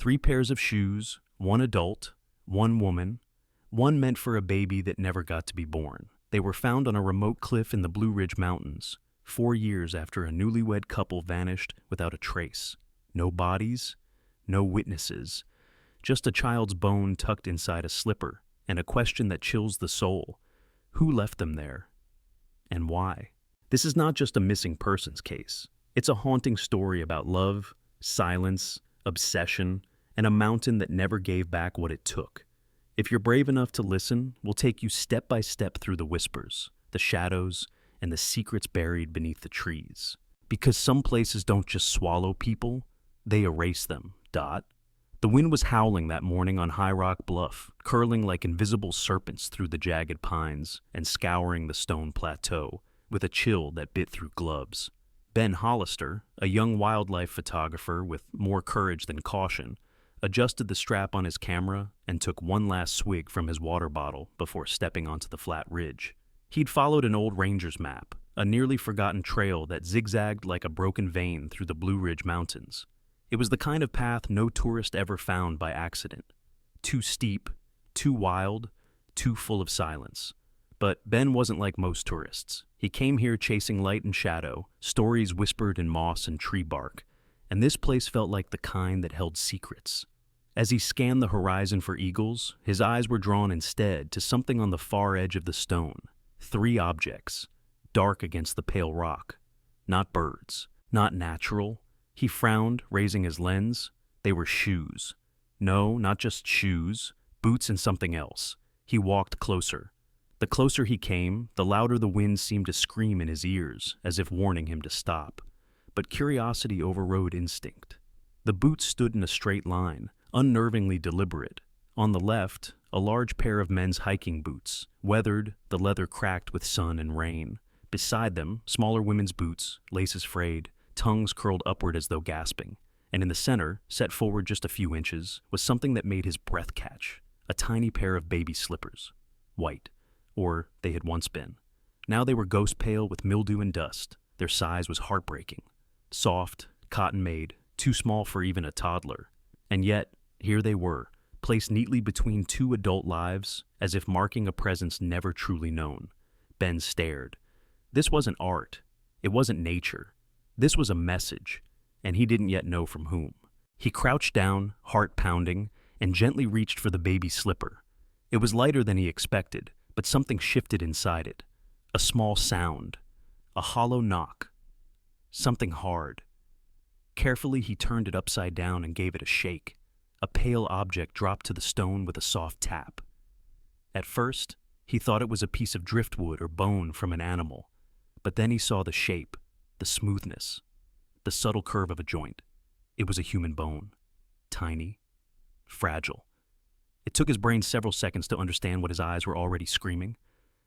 3 pairs of shoes, 1 adult, 1 woman, 1 meant for a baby that never got to be born. They were found on a remote cliff in the Blue Ridge Mountains, 4 years after a newlywed couple vanished without a trace. No bodies, no witnesses, just a child's bone tucked inside a slipper, and a question that chills the soul. Who left them there? And why? This is not just a missing persons case. It's a haunting story about love, silence, obsession, and a mountain that never gave back what it took. If you're brave enough to listen, we'll take you step by step through the whispers, the shadows, and the secrets buried beneath the trees. Because some places don't just swallow people, they erase them. The wind was howling that morning on High Rock Bluff, curling like invisible serpents through the jagged pines and scouring the stone plateau with a chill that bit through gloves. Ben Hollister, a young wildlife photographer with more courage than caution, adjusted the strap on his camera and took one last swig from his water bottle before stepping onto the flat ridge. He'd followed an old ranger's map, a nearly forgotten trail that zigzagged like a broken vein through the Blue Ridge Mountains. It was the kind of path no tourist ever found by accident. Too steep, too wild, too full of silence. But Ben wasn't like most tourists. He came here chasing light and shadow, stories whispered in moss and tree bark, and this place felt like the kind that held secrets. As he scanned the horizon for eagles, his eyes were drawn instead to something on the far edge of the stone. 3 objects, dark against the pale rock. Not birds, not natural. He frowned, raising his lens. They were shoes. No, not just shoes, boots and something else. He walked closer. The closer he came, the louder the wind seemed to scream in his ears, as if warning him to stop. But curiosity overrode instinct. The boots stood in a straight line, unnervingly deliberate. On the left, a large pair of men's hiking boots, weathered, the leather cracked with sun and rain. Beside them, smaller women's boots, laces frayed, tongues curled upward as though gasping. And in the center, set forward just a few inches, was something that made his breath catch. A tiny pair of baby slippers. White. Or they had once been. Now they were ghost pale with mildew and dust. Their size was heartbreaking. Soft, cotton-made, too small for even a toddler. And yet, here they were, placed neatly between 2 adult lives, as if marking a presence never truly known. Ben stared. This wasn't art. It wasn't nature. This was a message, and he didn't yet know from whom. He crouched down, heart pounding, and gently reached for the baby slipper. It was lighter than he expected, but something shifted inside it. A small sound. A hollow knock. Something hard. Carefully, he turned it upside down and gave it a shake. A pale object dropped to the stone with a soft tap. At first, he thought it was a piece of driftwood or bone from an animal, but then he saw the shape, the smoothness, the subtle curve of a joint. It was a human bone. Tiny. Fragile. It took his brain several seconds to understand what his eyes were already screaming.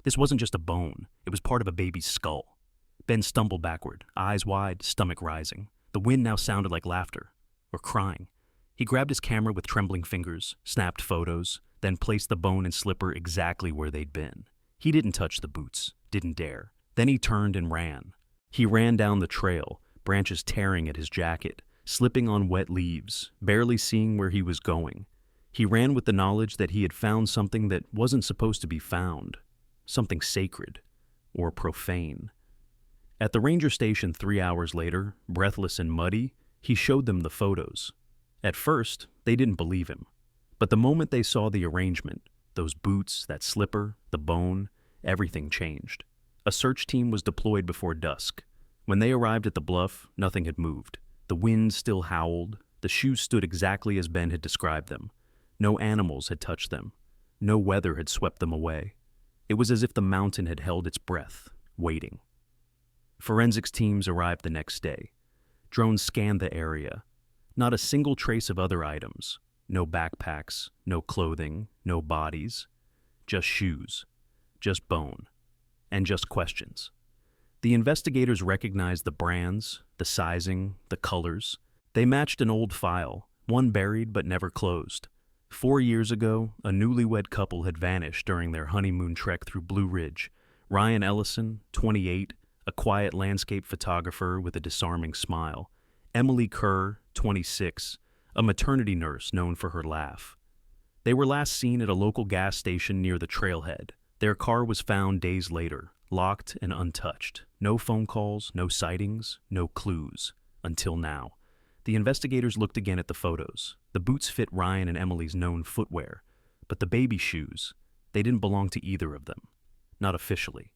This wasn't just a bone. It was part of a baby's skull. Ben stumbled backward, eyes wide, stomach rising. The wind now sounded like laughter, or crying. He grabbed his camera with trembling fingers, snapped photos, then placed the bone and slipper exactly where they'd been. He didn't touch the boots, didn't dare. Then he turned and ran. He ran down the trail, branches tearing at his jacket, slipping on wet leaves, barely seeing where he was going. He ran with the knowledge that he had found something that wasn't supposed to be found, something sacred or profane. At the ranger station 3 hours later, breathless and muddy, he showed them the photos. At first, they didn't believe him. But the moment they saw the arrangement, those boots, that slipper, the bone, everything changed. A search team was deployed before dusk. When they arrived at the bluff, nothing had moved. The wind still howled. The shoes stood exactly as Ben had described them. No animals had touched them. No weather had swept them away. It was as if the mountain had held its breath, waiting. Forensics teams arrived the next day. Drones scanned the area. Not a single trace of other items. No backpacks, no clothing, no bodies. Just shoes. Just bone. And just questions. The investigators recognized the brands, the sizing, the colors. They matched an old file, one buried but never closed. 4 years ago, a newlywed couple had vanished during their honeymoon trek through Blue Ridge. Ryan Ellison, 28, a quiet landscape photographer with a disarming smile. Emily Kerr, 26, a maternity nurse known for her laugh. They were last seen at a local gas station near the trailhead. Their car was found days later, locked and untouched. No phone calls, no sightings, no clues. Until now. The investigators looked again at the photos. The boots fit Ryan and Emily's known footwear, but the baby shoes, they didn't belong to either of them. Not officially.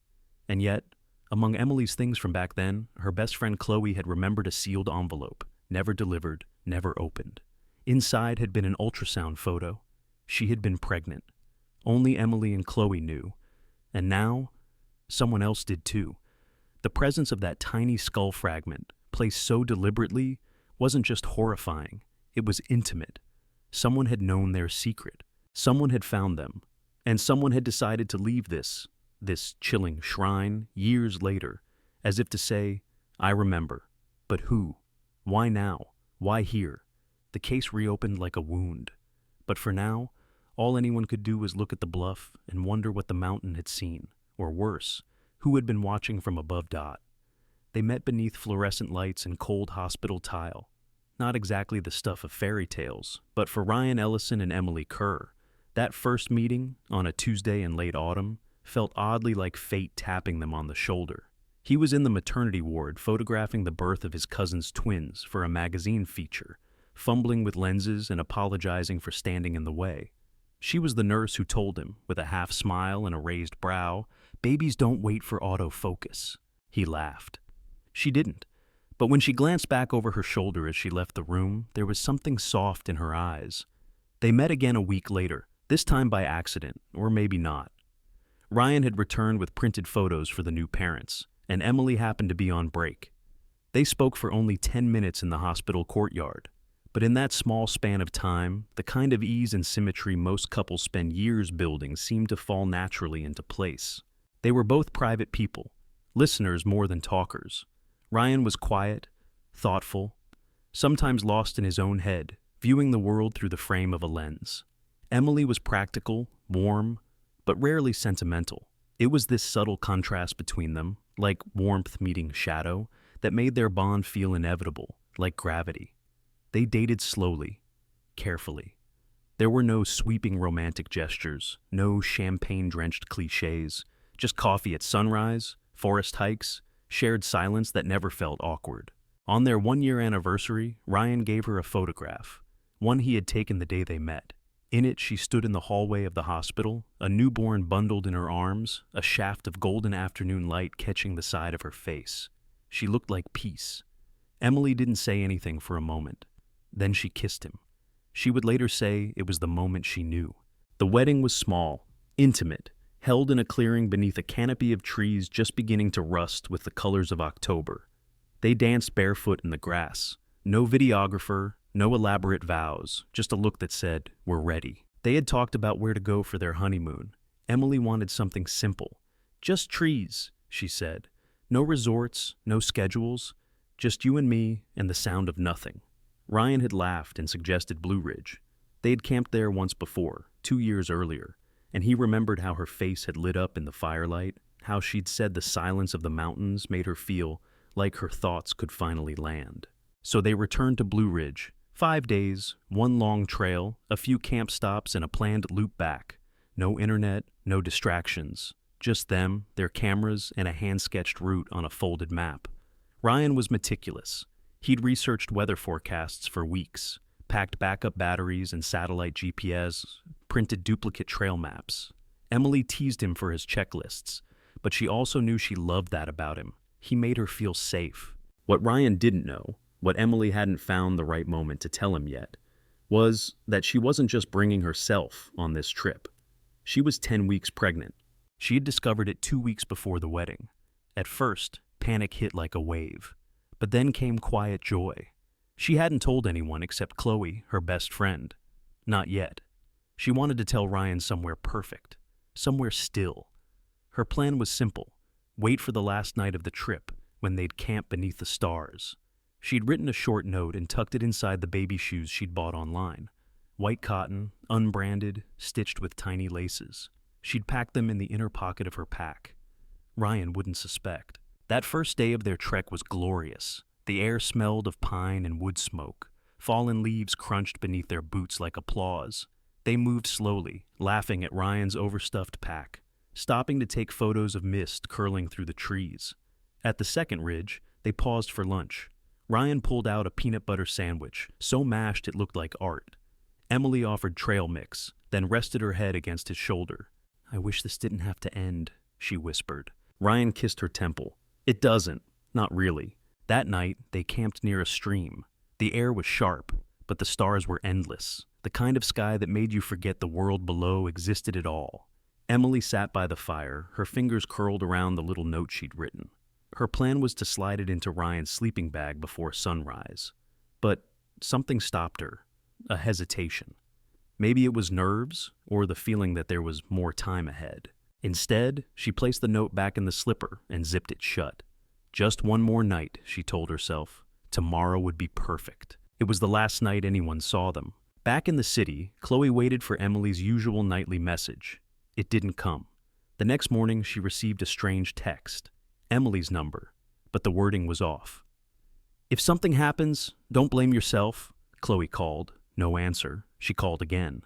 And yet, among Emily's things from back then, her best friend Chloe had remembered a sealed envelope, never delivered, never opened. Inside had been an ultrasound photo. She had been pregnant. Only Emily and Chloe knew. And now, someone else did too. The presence of that tiny skull fragment, placed so deliberately, wasn't just horrifying, it was intimate. Someone had known their secret. Someone had found them. And someone had decided to leave this chilling shrine, years later, as if to say, I remember. But who? Why now? Why here? The case reopened like a wound. But for now, all anyone could do was look at the bluff and wonder what the mountain had seen, or worse, who had been watching from above. They met beneath fluorescent lights and cold hospital tile. Not exactly the stuff of fairy tales, but for Ryan Ellison and Emily Kerr, that first meeting, on a Tuesday in late autumn, felt oddly like fate tapping them on the shoulder. He was in the maternity ward photographing the birth of his cousin's twins for a magazine feature, fumbling with lenses and apologizing for standing in the way. She was the nurse who told him, with a half smile and a raised brow, "Babies don't wait for autofocus." He laughed. She didn't. But when she glanced back over her shoulder as she left the room, there was something soft in her eyes. They met again a week later, this time by accident, or maybe not. Ryan had returned with printed photos for the new parents, and Emily happened to be on break. They spoke for only 10 minutes in the hospital courtyard. But in that small span of time, the kind of ease and symmetry most couples spend years building seemed to fall naturally into place. They were both private people, listeners more than talkers. Ryan was quiet, thoughtful, sometimes lost in his own head, viewing the world through the frame of a lens. Emily was practical, warm, but rarely sentimental. It was this subtle contrast between them, like warmth meeting shadow, that made their bond feel inevitable, like gravity. They dated slowly, carefully. There were no sweeping romantic gestures, no champagne-drenched cliches, just coffee at sunrise, forest hikes, shared silence that never felt awkward. On their one-year anniversary, Ryan gave her a photograph, one he had taken the day they met. In it, she stood in the hallway of the hospital, a newborn bundled in her arms, a shaft of golden afternoon light catching the side of her face. She looked like peace. Emily didn't say anything for a moment. Then she kissed him. She would later say it was the moment she knew. The wedding was small, intimate, held in a clearing beneath a canopy of trees just beginning to rust with the colors of October. They danced barefoot in the grass. No videographer, no elaborate vows, just a look that said, "We're ready." They had talked about where to go for their honeymoon. Emily wanted something simple. "Just trees," she said. "No resorts, no schedules, just you and me and the sound of nothing." Ryan had laughed and suggested Blue Ridge. They had camped there once before, 2 years earlier, and he remembered how her face had lit up in the firelight, how she'd said the silence of the mountains made her feel like her thoughts could finally land. So they returned to Blue Ridge. 5 days, one long trail, a few camp stops, and a planned loop back. No internet, no distractions. Just them, their cameras, and a hand-sketched route on a folded map. Ryan was meticulous. He'd researched weather forecasts for weeks, packed backup batteries and satellite GPS, printed duplicate trail maps. Emily teased him for his checklists, but she also knew she loved that about him. He made her feel safe. What Ryan didn't know, what Emily hadn't found the right moment to tell him yet, was that she wasn't just bringing herself on this trip. She was 10 weeks pregnant. She had discovered it 2 weeks before the wedding. At first, panic hit like a wave. But then came quiet joy. She hadn't told anyone except Chloe, her best friend. Not yet. She wanted to tell Ryan somewhere perfect, somewhere still. Her plan was simple. Wait for the last night of the trip, when they'd camp beneath the stars. She'd written a short note and tucked it inside the baby shoes she'd bought online. White cotton, unbranded, stitched with tiny laces. She'd packed them in the inner pocket of her pack. Ryan wouldn't suspect. That first day of their trek was glorious. The air smelled of pine and wood smoke. Fallen leaves crunched beneath their boots like applause. They moved slowly, laughing at Ryan's overstuffed pack, stopping to take photos of mist curling through the trees. At the second ridge, they paused for lunch. Ryan pulled out a peanut butter sandwich, so mashed it looked like art. Emily offered trail mix, then rested her head against his shoulder. "I wish this didn't have to end," she whispered. Ryan kissed her temple. "It doesn't. Not really." That night, they camped near a stream. The air was sharp, but the stars were endless, the kind of sky that made you forget the world below existed at all. Emily sat by the fire, her fingers curled around the little note she'd written. Her plan was to slide it into Ryan's sleeping bag before sunrise. But something stopped her, a hesitation. Maybe it was nerves, or the feeling that there was more time ahead. Instead, she placed the note back in the slipper and zipped it shut. Just one more night, she told herself. Tomorrow would be perfect. It was the last night anyone saw them. Back in the city, Chloe waited for Emily's usual nightly message. It didn't come. The next morning, she received a strange text. Emily's number, but the wording was off. "If something happens, don't blame yourself," Chloe called. No answer. She called again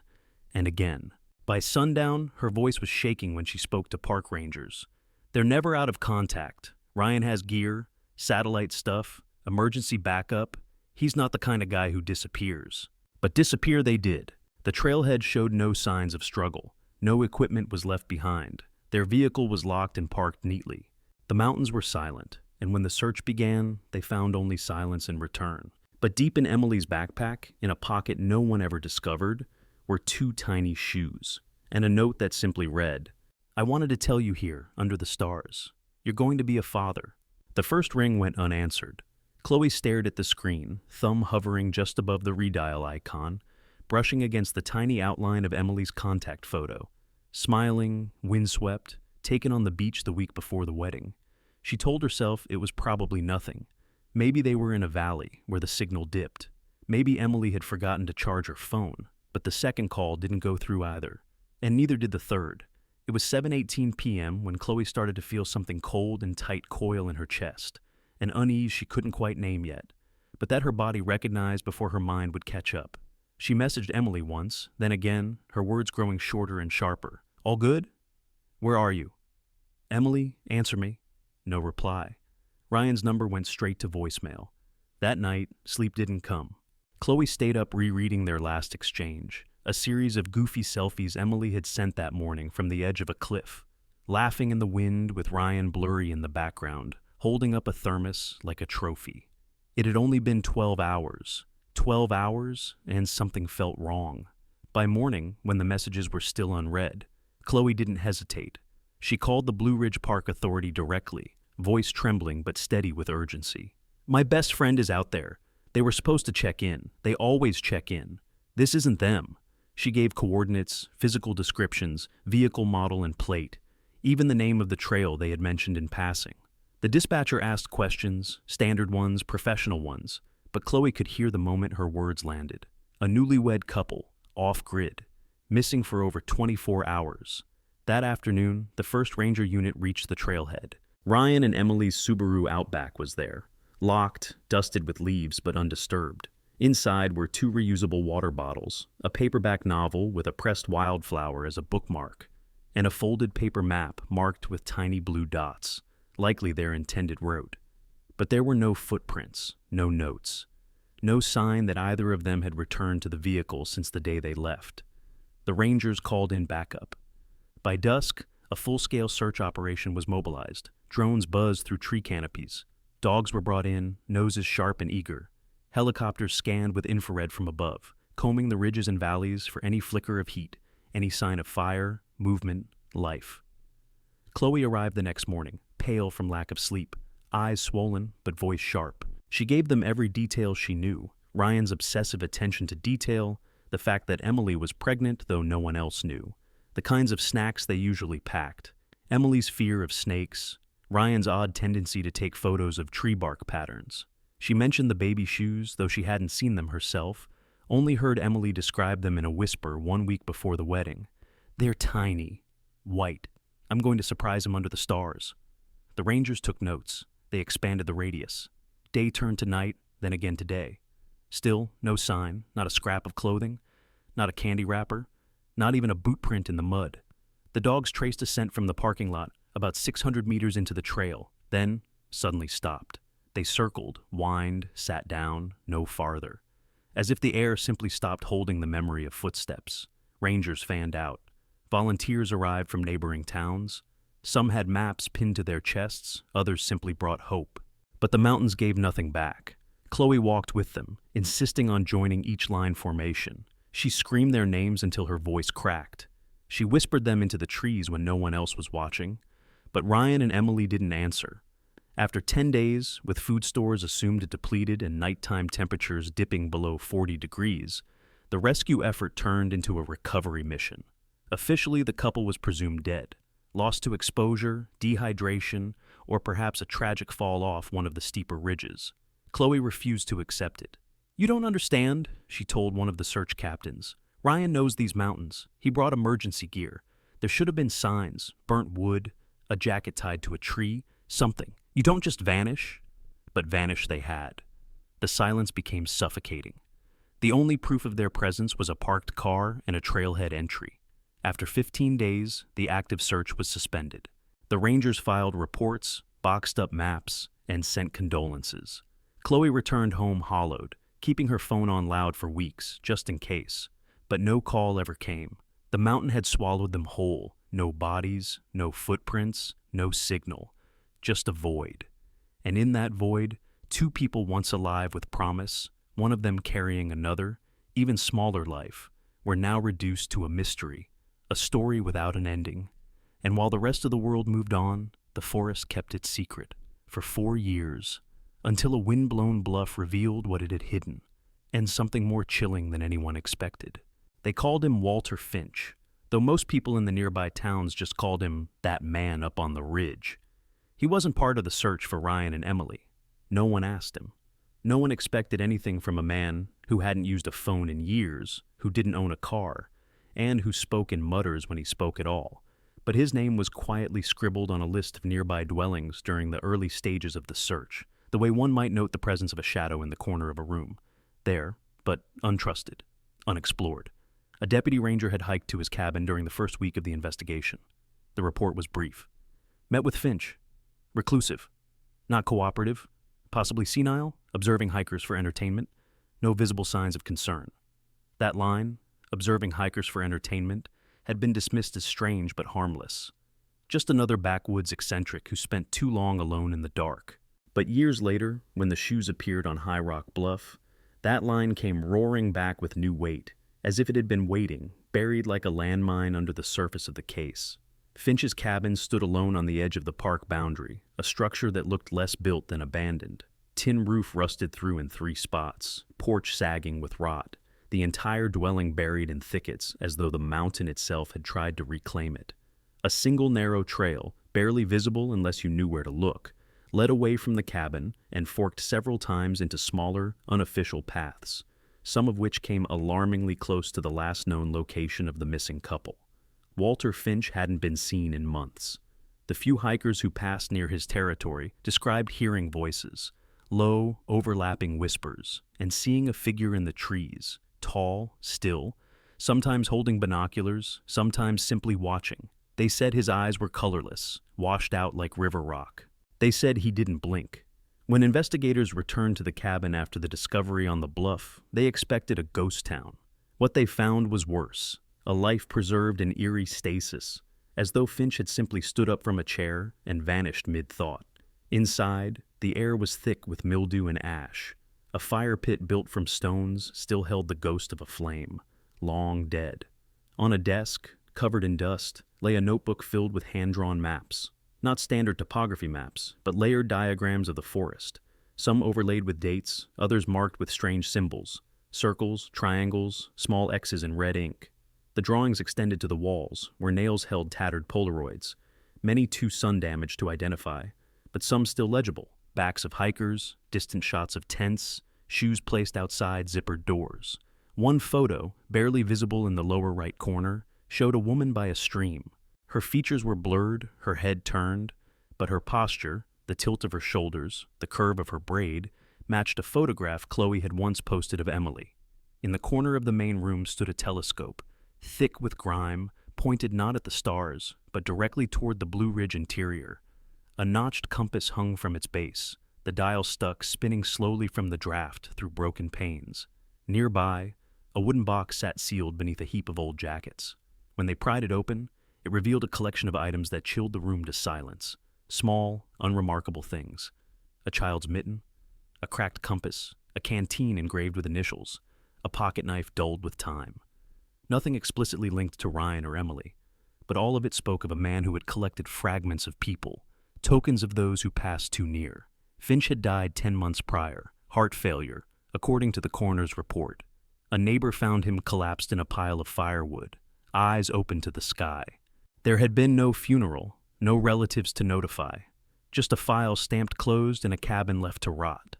and again. By sundown, her voice was shaking when she spoke to park rangers. "They're never out of contact. Ryan has gear, satellite stuff, emergency backup. He's not the kind of guy who disappears." But disappear they did. The trailhead showed no signs of struggle. No equipment was left behind. Their vehicle was locked and parked neatly. The mountains were silent, and when the search began, they found only silence in return. But deep in Emily's backpack, in a pocket no one ever discovered, were 2 tiny shoes, and a note that simply read, "I wanted to tell you here, under the stars. You're going to be a father." The first ring went unanswered. Chloe stared at the screen, thumb hovering just above the redial icon, brushing against the tiny outline of Emily's contact photo. Smiling, windswept, taken on the beach the week before the wedding. She told herself it was probably nothing. Maybe they were in a valley where the signal dipped. Maybe Emily had forgotten to charge her phone, but the second call didn't go through either. And neither did the third. It was 7:18 p.m. when Chloe started to feel something cold and tight coil in her chest, an unease she couldn't quite name yet, but that her body recognized before her mind would catch up. She messaged Emily once, then again, her words growing shorter and sharper. "All good? Where are you? Emily, answer me." No reply. Ryan's number went straight to voicemail. That night, sleep didn't come. Chloe stayed up rereading their last exchange, a series of goofy selfies Emily had sent that morning from the edge of a cliff, laughing in the wind with Ryan blurry in the background, holding up a thermos like a trophy. It had only been 12 hours. 12 hours, and something felt wrong. By morning, when the messages were still unread, Chloe didn't hesitate. She called the Blue Ridge Park Authority directly, voice trembling but steady with urgency. "My best friend is out there. They were supposed to check in. They always check in. This isn't them." She gave coordinates, physical descriptions, vehicle model and plate, even the name of the trail they had mentioned in passing. The dispatcher asked questions, standard ones, professional ones, but Chloe could hear the moment her words landed. A newlywed couple, off-grid, missing for over 24 hours. That afternoon, the first ranger unit reached the trailhead. Ryan and Emily's Subaru Outback was there, locked, dusted with leaves but undisturbed. Inside were 2 reusable water bottles, a paperback novel with a pressed wildflower as a bookmark, and a folded paper map marked with tiny blue dots, likely their intended route. But there were no footprints, no notes, no sign that either of them had returned to the vehicle since the day they left. The Rangers called in backup. By dusk, a full-scale search operation was mobilized. Drones buzzed through tree canopies. Dogs were brought in, noses sharp and eager. Helicopters scanned with infrared from above, combing the ridges and valleys for any flicker of heat, any sign of fire, movement, life. Chloe arrived the next morning, pale from lack of sleep, eyes swollen but voice sharp. She gave them every detail she knew, Ryan's obsessive attention to detail, the fact that Emily was pregnant though no one else knew, the kinds of snacks they usually packed, Emily's fear of snakes, Ryan's odd tendency to take photos of tree bark patterns. She mentioned the baby shoes, though she hadn't seen them herself, only heard Emily describe them in a whisper 1 week before the wedding. "They're tiny, white. I'm going to surprise him under the stars." The Rangers took notes. They expanded the radius. Day turned to night, then again to day. Still, no sign, not a scrap of clothing, not a candy wrapper, not even a boot print in the mud. The dogs traced a scent from the parking lot about 600 meters into the trail, then suddenly stopped. They circled, whined, sat down, no farther. As if the air simply stopped holding the memory of footsteps. Rangers fanned out. Volunteers arrived from neighboring towns. Some had maps pinned to their chests, others simply brought hope. But the mountains gave nothing back. Chloe walked with them, insisting on joining each line formation. She screamed their names until her voice cracked. She whispered them into the trees when no one else was watching. But Ryan and Emily didn't answer. After 10 days, with food stores assumed depleted and nighttime temperatures dipping below 40 degrees, the rescue effort turned into a recovery mission. Officially, the couple was presumed dead, lost to exposure, dehydration, or perhaps a tragic fall off one of the steeper ridges. Chloe refused to accept it. "You don't understand," she told one of the search captains. "Ryan knows these mountains. He brought emergency gear. There should have been signs, burnt wood, a jacket tied to a tree, something. You don't just vanish." But vanish they had. The silence became suffocating. The only proof of their presence was a parked car and a trailhead entry. After 15 days, the active search was suspended. The Rangers filed reports, boxed up maps, and sent condolences. Chloe returned home hollowed, keeping her phone on loud for weeks, just in case. But no call ever came. The mountain had swallowed them whole. No bodies, no footprints, no signal. Just a void. And in that void, two people once alive with promise, one of them carrying another, even smaller life, were now reduced to a mystery, a story without an ending. And while the rest of the world moved on, the forest kept its secret for 4 years, until a wind-blown bluff revealed what it had hidden, and something more chilling than anyone expected. They called him Walter Finch, though most people in the nearby towns just called him that man up on the ridge. He wasn't part of the search for Ryan and Emily. No one asked him. No one expected anything from a man who hadn't used a phone in years, who didn't own a car, and who spoke in mutters when he spoke at all. But his name was quietly scribbled on a list of nearby dwellings during the early stages of the search, the way one might note the presence of a shadow in the corner of a room. There, but untrusted, unexplored. A deputy ranger had hiked to his cabin during the first week of the investigation. The report was brief. Met with Finch. Reclusive. Not cooperative. Possibly senile, observing hikers for entertainment. No visible signs of concern. That line, observing hikers for entertainment, had been dismissed as strange but harmless. Just another backwoods eccentric who spent too long alone in the dark. But years later, when the shoes appeared on High Rock Bluff, that line came roaring back with new weight, as if it had been waiting, buried like a landmine under the surface of the case. Finch's cabin stood alone on the edge of the park boundary, a structure that looked less built than abandoned. Tin roof rusted through in 3 spots, porch sagging with rot, the entire dwelling buried in thickets as though the mountain itself had tried to reclaim it. A single narrow trail, barely visible unless you knew where to look, led away from the cabin and forked several times into smaller, unofficial paths, some of which came alarmingly close to the last known location of the missing couple. Walter Finch hadn't been seen in months. The few hikers who passed near his territory described hearing voices, low, overlapping whispers, and seeing a figure in the trees, tall, still, sometimes holding binoculars, sometimes simply watching. They said his eyes were colorless, washed out like river rock. They said he didn't blink. When investigators returned to the cabin after the discovery on the bluff, they expected a ghost town. What they found was worse. A life preserved in eerie stasis, as though Finch had simply stood up from a chair and vanished mid-thought. Inside, the air was thick with mildew and ash. A fire pit built from stones still held the ghost of a flame, long dead. On a desk, covered in dust, lay a notebook filled with hand-drawn maps. Not standard topography maps, but layered diagrams of the forest, some overlaid with dates, others marked with strange symbols, circles, triangles, small X's in red ink. The drawings extended to the walls, where nails held tattered Polaroids, many too sun-damaged to identify, but some still legible, backs of hikers, distant shots of tents, shoes placed outside zippered doors. One photo, barely visible in the lower right corner, showed a woman by a stream. Her features were blurred, her head turned, but her posture, the tilt of her shoulders, the curve of her braid, matched a photograph Chloe had once posted of Emily. In the corner of the main room stood a telescope, thick with grime, pointed not at the stars, but directly toward the Blue Ridge interior. A notched compass hung from its base, the dial stuck, spinning slowly from the draft through broken panes. Nearby, a wooden box sat sealed beneath a heap of old jackets. When they pried it open, it revealed a collection of items that chilled the room to silence. Small, unremarkable things. A child's mitten, a cracked compass, a canteen engraved with initials, a pocket knife dulled with time. Nothing explicitly linked to Ryan or Emily, but all of it spoke of a man who had collected fragments of people, tokens of those who passed too near. Finch had died 10 months prior, heart failure, according to the coroner's report. A neighbor found him collapsed in a pile of firewood, eyes open to the sky. There had been no funeral, no relatives to notify, just a file stamped closed and a cabin left to rot.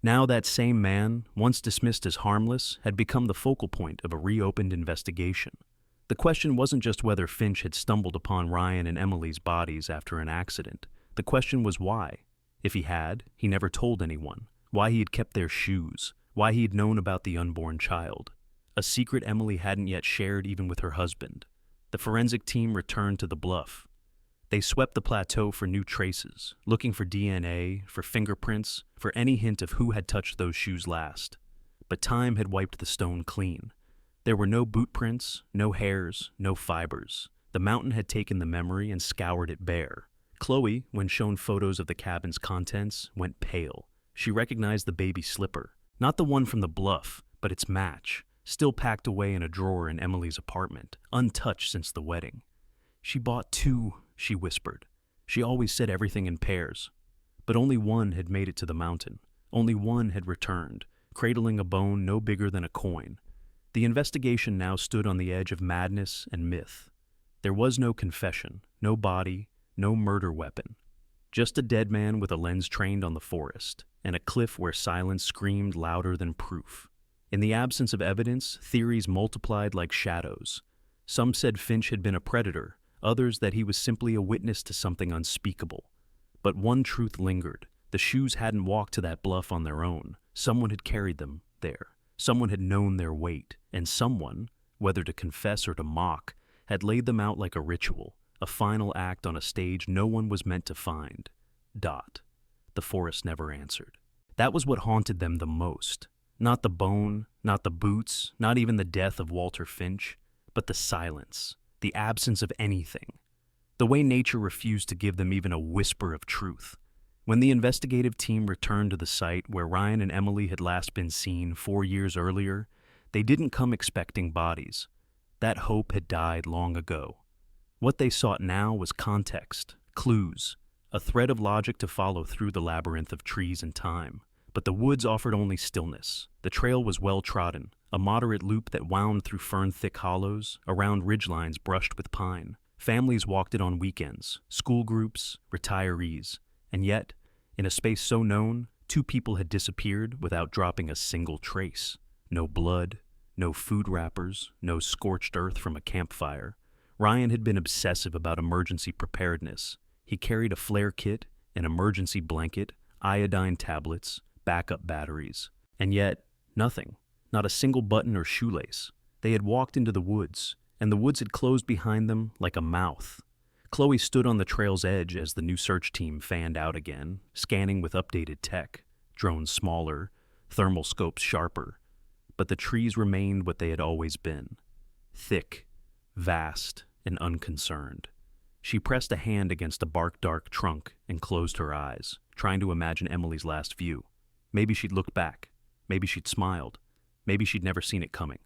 Now that same man, once dismissed as harmless, had become the focal point of a reopened investigation. The question wasn't just whether Finch had stumbled upon Ryan and Emily's bodies after an accident. The question was why. If he had, he never told anyone. Why he had kept their shoes. Why he had known about the unborn child. A secret Emily hadn't yet shared even with her husband. The forensic team returned to the bluff. They swept the plateau for new traces, looking for DNA, for fingerprints, for any hint of who had touched those shoes last. But time had wiped the stone clean. There were no boot prints, no hairs, no fibers. The mountain had taken the memory and scoured it bare. Chloe, when shown photos of the cabin's contents, went pale. She recognized the baby slipper. Not the one from the bluff, but its match, still packed away in a drawer in Emily's apartment, untouched since the wedding. "She bought 2, she whispered. She always said everything in pairs. But only one had made it to the mountain. Only one had returned, cradling a bone no bigger than a coin. The investigation now stood on the edge of madness and myth. There was no confession, no body, no murder weapon. Just a dead man with a lens trained on the forest, and a cliff where silence screamed louder than proof. In the absence of evidence, theories multiplied like shadows. Some said Finch had been a predator, others that he was simply a witness to something unspeakable. But one truth lingered. The shoes hadn't walked to that bluff on their own. Someone had carried them there. Someone had known their weight, and someone, whether to confess or to mock, had laid them out like a ritual, a final act on a stage no one was meant to find. The forest never answered. That was what haunted them the most. Not the bone, not the boots, not even the death of Walter Finch, but the silence, the absence of anything. The way nature refused to give them even a whisper of truth. When the investigative team returned to the site where Ryan and Emily had last been seen 4 years earlier, they didn't come expecting bodies. That hope had died long ago. What they sought now was context, clues, a thread of logic to follow through the labyrinth of trees and time. But the woods offered only stillness. The trail was well-trodden, a moderate loop that wound through fern-thick hollows, around ridgelines brushed with pine. Families walked it on weekends, school groups, retirees. And yet, in a space so known, 2 people had disappeared without dropping a single trace. No blood, no food wrappers, no scorched earth from a campfire. Ryan had been obsessive about emergency preparedness. He carried a flare kit, an emergency blanket, iodine tablets, backup batteries. And yet, nothing. Not a single button or shoelace. They had walked into the woods, and the woods had closed behind them like a mouth. Chloe stood on the trail's edge as the new search team fanned out again, scanning with updated tech, drones smaller, thermal scopes sharper. But the trees remained what they had always been. Thick, vast, and unconcerned. She pressed a hand against a bark-dark trunk and closed her eyes, trying to imagine Emily's last view. Maybe she'd looked back. Maybe she'd smiled. Maybe she'd never seen it coming.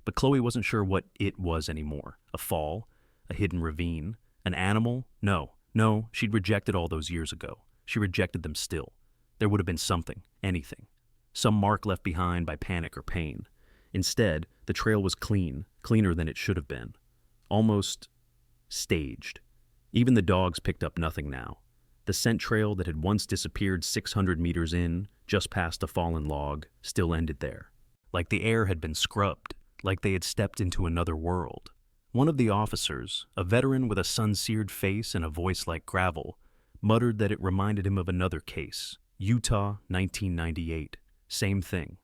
But Chloe wasn't sure what it was anymore. A fall? A hidden ravine? An animal? No, she'd rejected all those years ago. She rejected them still. There would have been something, anything. Some mark left behind by panic or pain. Instead, the trail was clean, cleaner than it should have been. Almost staged. Even the dogs picked up nothing now. The scent trail that had once disappeared 600 meters in, just past a fallen log, still ended there. Like the air had been scrubbed, like they had stepped into another world. One of the officers, a veteran with a sun-seared face and a voice like gravel, muttered that it reminded him of another case, Utah, 1998. Same thing.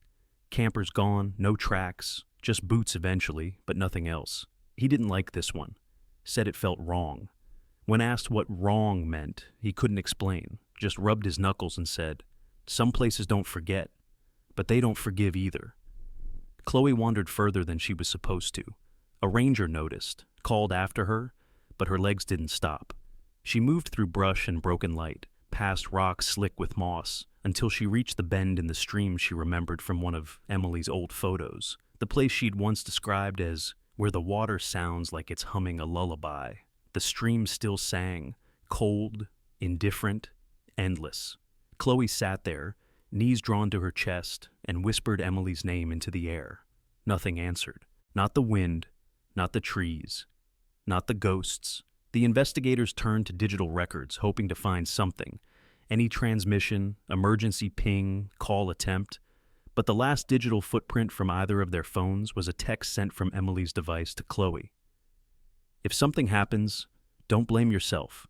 Campers gone, no tracks, just boots eventually, but nothing else. He didn't like this one. Said it felt wrong. When asked what wrong meant, he couldn't explain, just rubbed his knuckles and said, "Some places don't forget, but they don't forgive either." Chloe wandered further than she was supposed to. A ranger noticed, called after her, but her legs didn't stop. She moved through brush and broken light, past rocks slick with moss, until she reached the bend in the stream she remembered from one of Emily's old photos, the place she'd once described as where the water sounds like it's humming a lullaby. The stream still sang, cold, indifferent, endless. Chloe sat there, knees drawn to her chest, and whispered Emily's name into the air. Nothing answered. Not the wind, not the trees, not the ghosts. The investigators turned to digital records, hoping to find something. Any transmission, emergency ping, call attempt. But the last digital footprint from either of their phones was a text sent from Emily's device to Chloe. "If something happens, don't blame yourself."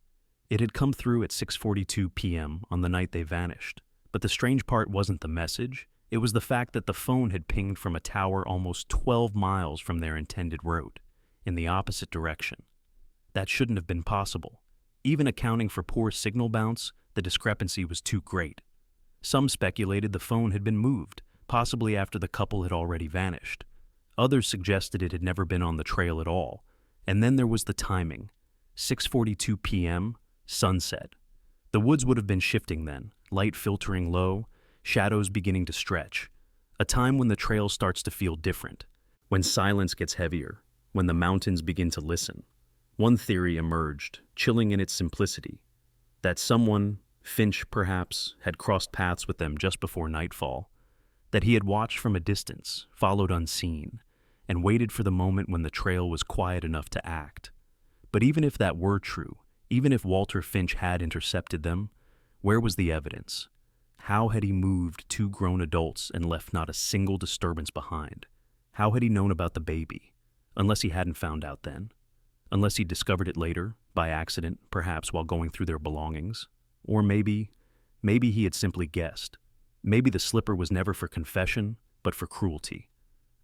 It had come through at 6:42 p.m. on the night they vanished. But the strange part wasn't the message. It was the fact that the phone had pinged from a tower almost 12 miles from their intended route, in the opposite direction. That shouldn't have been possible. Even accounting for poor signal bounce, the discrepancy was too great. Some speculated the phone had been moved, possibly after the couple had already vanished. Others suggested it had never been on the trail at all. And then there was the timing. 6:42 p.m., sunset. The woods would have been shifting then, light filtering low, shadows beginning to stretch. A time when the trail starts to feel different, when silence gets heavier, when the mountains begin to listen. One theory emerged, chilling in its simplicity, that someone, Finch perhaps, had crossed paths with them just before nightfall, that he had watched from a distance, followed unseen, and waited for the moment when the trail was quiet enough to act. But even if that were true, even if Walter Finch had intercepted them, where was the evidence? How had he moved two grown adults and left not a single disturbance behind? How had he known about the baby? Unless he hadn't found out then. Unless he discovered it later, by accident, perhaps while going through their belongings. Or maybe he had simply guessed. Maybe the slipper was never for confession, but for cruelty.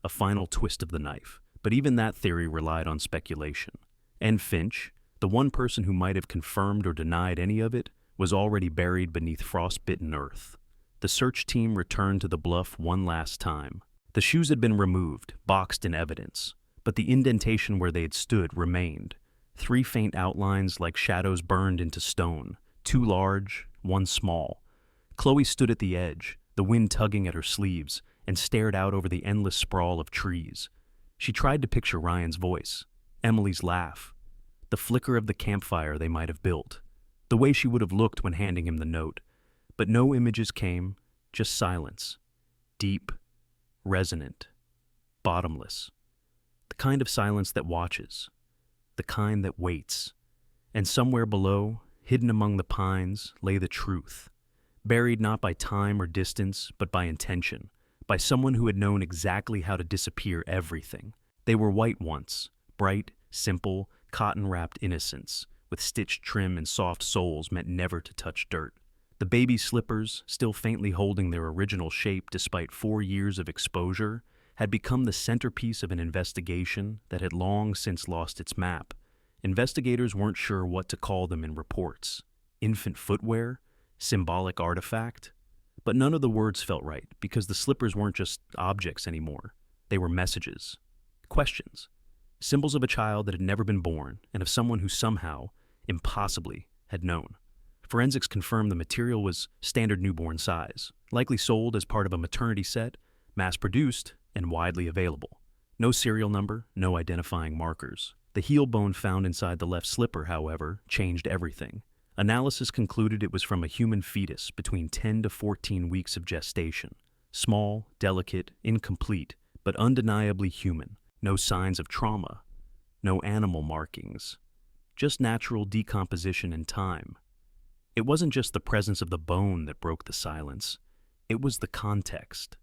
A final twist of the knife. But even that theory relied on speculation. And Finch, the one person who might have confirmed or denied any of it, was already buried beneath frost-bitten earth. The search team returned to the bluff one last time. The shoes had been removed, boxed in evidence, but the indentation where they had stood remained. 3 faint outlines like shadows burned into stone, 2 large, 1 small. Chloe stood at the edge, the wind tugging at her sleeves, and stared out over the endless sprawl of trees. She tried to picture Ryan's voice, Emily's laugh, the flicker of the campfire they might have built, the way she would have looked when handing him the note. But no images came, just silence. Deep, resonant, bottomless. The kind of silence that watches, the kind that waits. And somewhere below, hidden among the pines, lay the truth. Buried not by time or distance, but by intention, by someone who had known exactly how to disappear everything. They were white once, bright, simple, cotton-wrapped innocence, with stitched trim and soft soles meant never to touch dirt. The baby slippers, still faintly holding their original shape despite 4 years of exposure, had become the centerpiece of an investigation that had long since lost its map. Investigators weren't sure what to call them in reports. Infant footwear? Symbolic artifact? But none of the words felt right, because the slippers weren't just objects anymore. They were messages. Questions. Symbols of a child that had never been born, and of someone who somehow, impossibly, had known. Forensics confirmed the material was standard newborn size, likely sold as part of a maternity set, mass-produced, and widely available. No serial number, no identifying markers. The heel bone found inside the left slipper, however, changed everything. Analysis concluded it was from a human fetus between 10 to 14 weeks of gestation. Small, delicate, incomplete, but undeniably human. No signs of trauma. No animal markings. Just natural decomposition in time. It wasn't just the presence of the bone that broke the silence. It was the context.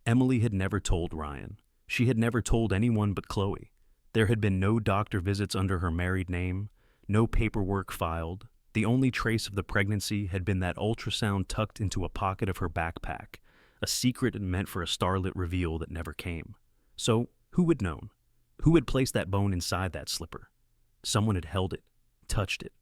Emily had never told Ryan. She had never told anyone but Chloe. There had been no doctor visits under her married name, no paperwork filed. The only trace of the pregnancy had been that ultrasound tucked into a pocket of her backpack, a secret meant for a starlit reveal that never came. So, who had known? Who had placed that bone inside that slipper? Someone had held it, touched it,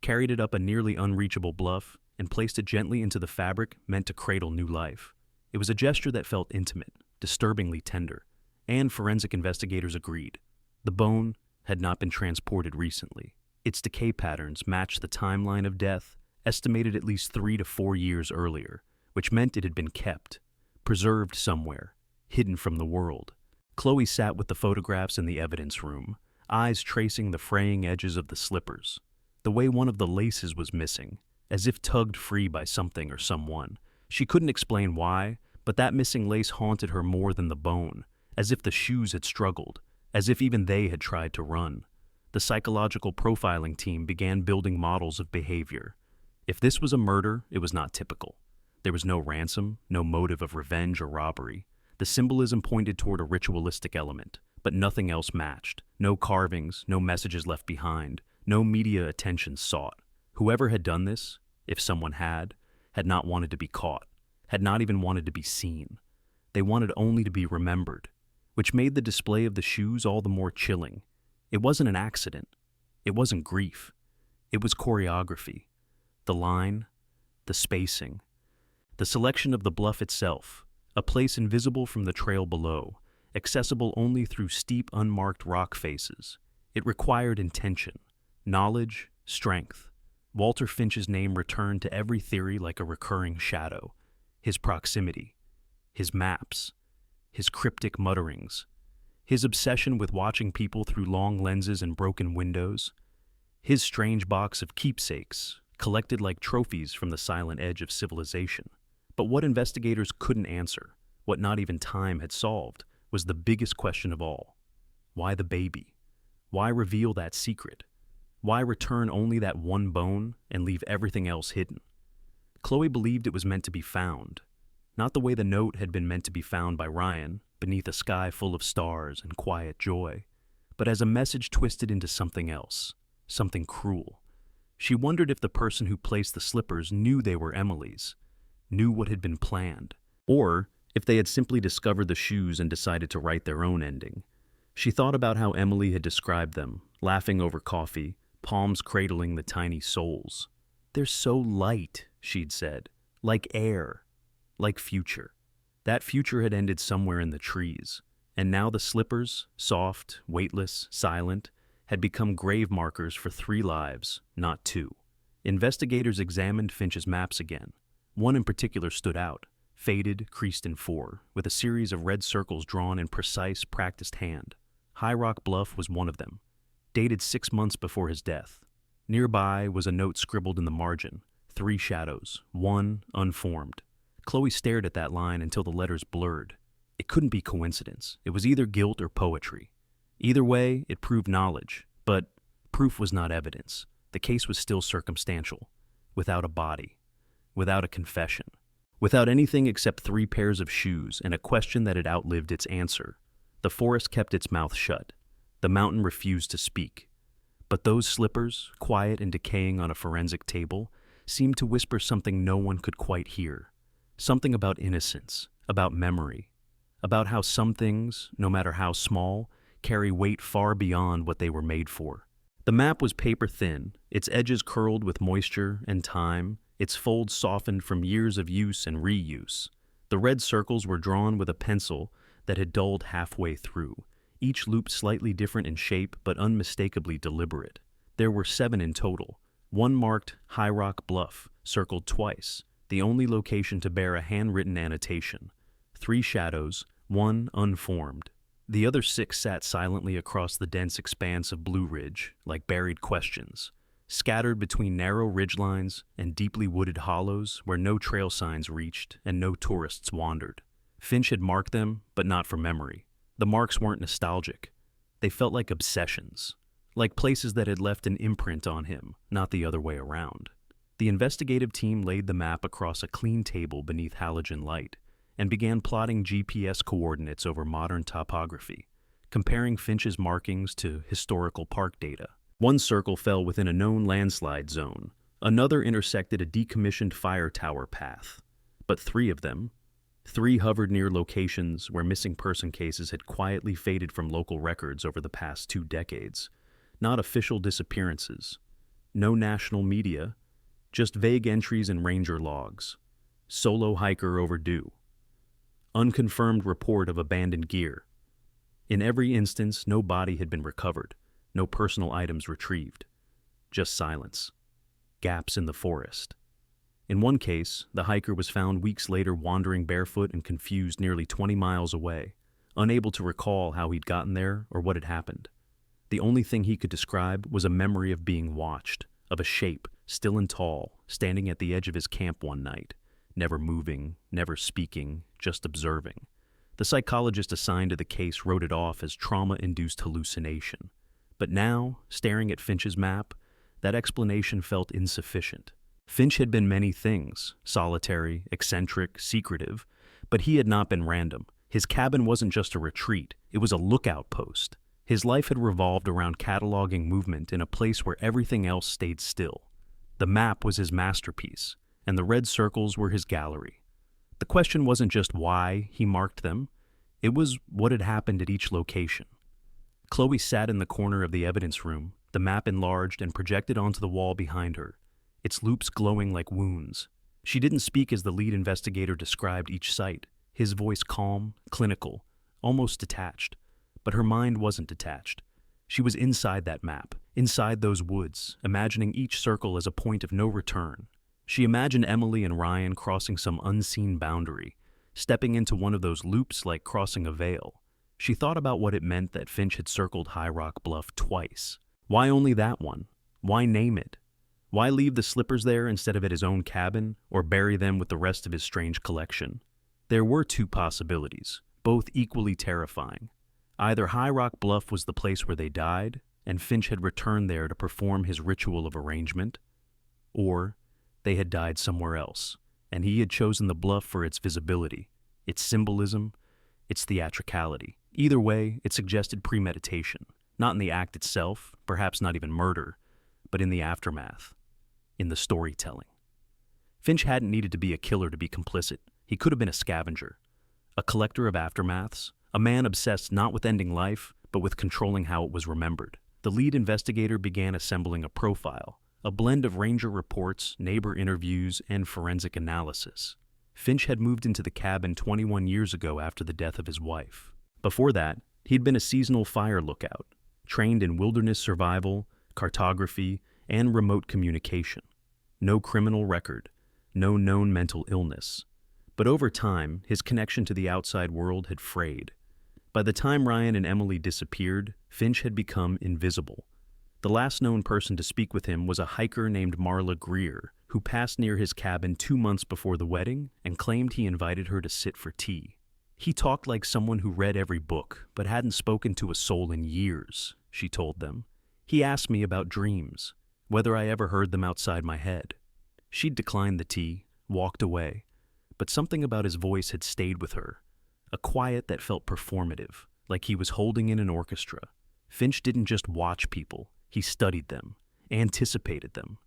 carried it up a nearly unreachable bluff, and placed it gently into the fabric meant to cradle new life. It was a gesture that felt intimate, disturbingly tender, and forensic investigators agreed. The bone had not been transported recently. Its decay patterns matched the timeline of death, estimated at least 3 to 4 years earlier, which meant it had been kept, preserved somewhere, hidden from the world. Chloe sat with the photographs in the evidence room, eyes tracing the fraying edges of the slippers, the way one of the laces was missing, as if tugged free by something or someone. She couldn't explain why, but that missing lace haunted her more than the bone, as if the shoes had struggled, as if even they had tried to run. The psychological profiling team began building models of behavior. If this was a murder, it was not typical. There was no ransom, no motive of revenge or robbery. The symbolism pointed toward a ritualistic element, but nothing else matched. No carvings, no messages left behind, no media attention sought. Whoever had done this, if someone had not wanted to be caught, had not even wanted to be seen. They wanted only to be remembered, which made the display of the shoes all the more chilling. It wasn't an accident. It wasn't grief. It was choreography. The line, the spacing, the selection of the bluff itself, a place invisible from the trail below, accessible only through steep, unmarked rock faces. It required intention, knowledge, strength. Walter Finch's name returned to every theory like a recurring shadow. His proximity, his maps, his cryptic mutterings, his obsession with watching people through long lenses and broken windows, his strange box of keepsakes, collected like trophies from the silent edge of civilization. But what investigators couldn't answer, what not even time had solved, was the biggest question of all. Why the baby? Why reveal that secret? Why return only that one bone and leave everything else hidden? Chloe believed it was meant to be found, not the way the note had been meant to be found by Ryan, beneath a sky full of stars and quiet joy, but as a message twisted into something else, something cruel. She wondered if the person who placed the slippers knew they were Emily's, knew what had been planned, or if they had simply discovered the shoes and decided to write their own ending. She thought about how Emily had described them, laughing over coffee, palms cradling the tiny soles. "They're so light," she'd said, "like air, like future." That future had ended somewhere in the trees, and now the slippers, soft, weightless, silent, had become grave markers for 3 lives, not 2. Investigators examined Finch's maps again. One in particular stood out, faded, creased in 4, with a series of red circles drawn in precise, practiced hand. High Rock Bluff was one of them, dated 6 months before his death. Nearby was a note scribbled in the margin, 3 shadows, 1 unformed. Chloe stared at that line until the letters blurred. It couldn't be coincidence. It was either guilt or poetry. Either way, it proved knowledge, but proof was not evidence. The case was still circumstantial, without a body, without a confession, without anything except 3 pairs of shoes and a question that had outlived its answer. The forest kept its mouth shut. The mountain refused to speak. But those slippers, quiet and decaying on a forensic table, seemed to whisper something no one could quite hear. Something about innocence, about memory, about how some things, no matter how small, carry weight far beyond what they were made for. The map was paper thin, its edges curled with moisture and time, its folds softened from years of use and reuse. The red circles were drawn with a pencil that had dulled halfway through, each loop slightly different in shape but unmistakably deliberate. There were 7 in total. 1 marked High Rock Bluff, circled twice, the only location to bear a handwritten annotation. 3 shadows, 1 unformed. The other 6 sat silently across the dense expanse of Blue Ridge, like buried questions, scattered between narrow ridgelines and deeply wooded hollows where no trail signs reached and no tourists wandered. Finch had marked them, but not for memory. The marks weren't nostalgic. They felt like obsessions, like places that had left an imprint on him, not the other way around. The investigative team laid the map across a clean table beneath halogen light and began plotting GPS coordinates over modern topography, comparing Finch's markings to historical park data. 1 circle fell within a known landslide zone. Another intersected a decommissioned fire tower path. But 3 of them, 3 hovered near locations where missing person cases had quietly faded from local records over the past 2 decades. Not official disappearances. No national media, just vague entries in ranger logs. Solo hiker overdue. Unconfirmed report of abandoned gear. In every instance, no body had been recovered, no personal items retrieved. Just silence. Gaps in the forest. In one case, the hiker was found weeks later wandering barefoot and confused nearly 20 miles away, unable to recall how he'd gotten there or what had happened. The only thing he could describe was a memory of being watched, of a shape, still and tall, standing at the edge of his camp one night, never moving, never speaking, just observing. The psychologist assigned to the case wrote it off as trauma-induced hallucination. But now, staring at Finch's map, that explanation felt insufficient. Finch had been many things, solitary, eccentric, secretive, but he had not been random. His cabin wasn't just a retreat, it was a lookout post. His life had revolved around cataloging movement in a place where everything else stayed still. The map was his masterpiece, and the red circles were his gallery. The question wasn't just why he marked them, it was what had happened at each location. Chloe sat in the corner of the evidence room, the map enlarged and projected onto the wall behind her, its loops glowing like wounds. She didn't speak as the lead investigator described each site, his voice calm, clinical, almost detached. But her mind wasn't detached. She was inside that map, inside those woods, imagining each circle as a point of no return. She imagined Emily and Ryan crossing some unseen boundary, stepping into one of those loops like crossing a veil. She thought about what it meant that Finch had circled High Rock Bluff twice. Why only that one? Why name it? Why leave the slippers there instead of at his own cabin, or bury them with the rest of his strange collection? There were 2 possibilities, both equally terrifying. Either High Rock Bluff was the place where they died, and Finch had returned there to perform his ritual of arrangement, or they had died somewhere else, and he had chosen the bluff for its visibility, its symbolism, its theatricality. Either way, it suggested premeditation, not in the act itself, perhaps not even murder, but in the aftermath, in the storytelling. Finch hadn't needed to be a killer to be complicit. He could have been a scavenger, a collector of aftermaths, a man obsessed not with ending life, but with controlling how it was remembered. The lead investigator began assembling a profile, a blend of ranger reports, neighbor interviews, and forensic analysis. Finch had moved into the cabin 21 years ago after the death of his wife. Before that, he'd been a seasonal fire lookout, trained in wilderness survival, cartography, and remote communication. No criminal record, no known mental illness. But over time, his connection to the outside world had frayed. By the time Ryan and Emily disappeared, Finch had become invisible. The last known person to speak with him was a hiker named Marla Greer, who passed near his cabin 2 months before the wedding and claimed he invited her to sit for tea. He talked like someone who read every book, but hadn't spoken to a soul in years, she told them. He asked me about dreams, whether I ever heard them outside my head. She'd declined the tea, walked away, but something about his voice had stayed with her, a quiet that felt performative, like he was holding in an orchestra. Finch didn't just watch people, he studied them, anticipated them.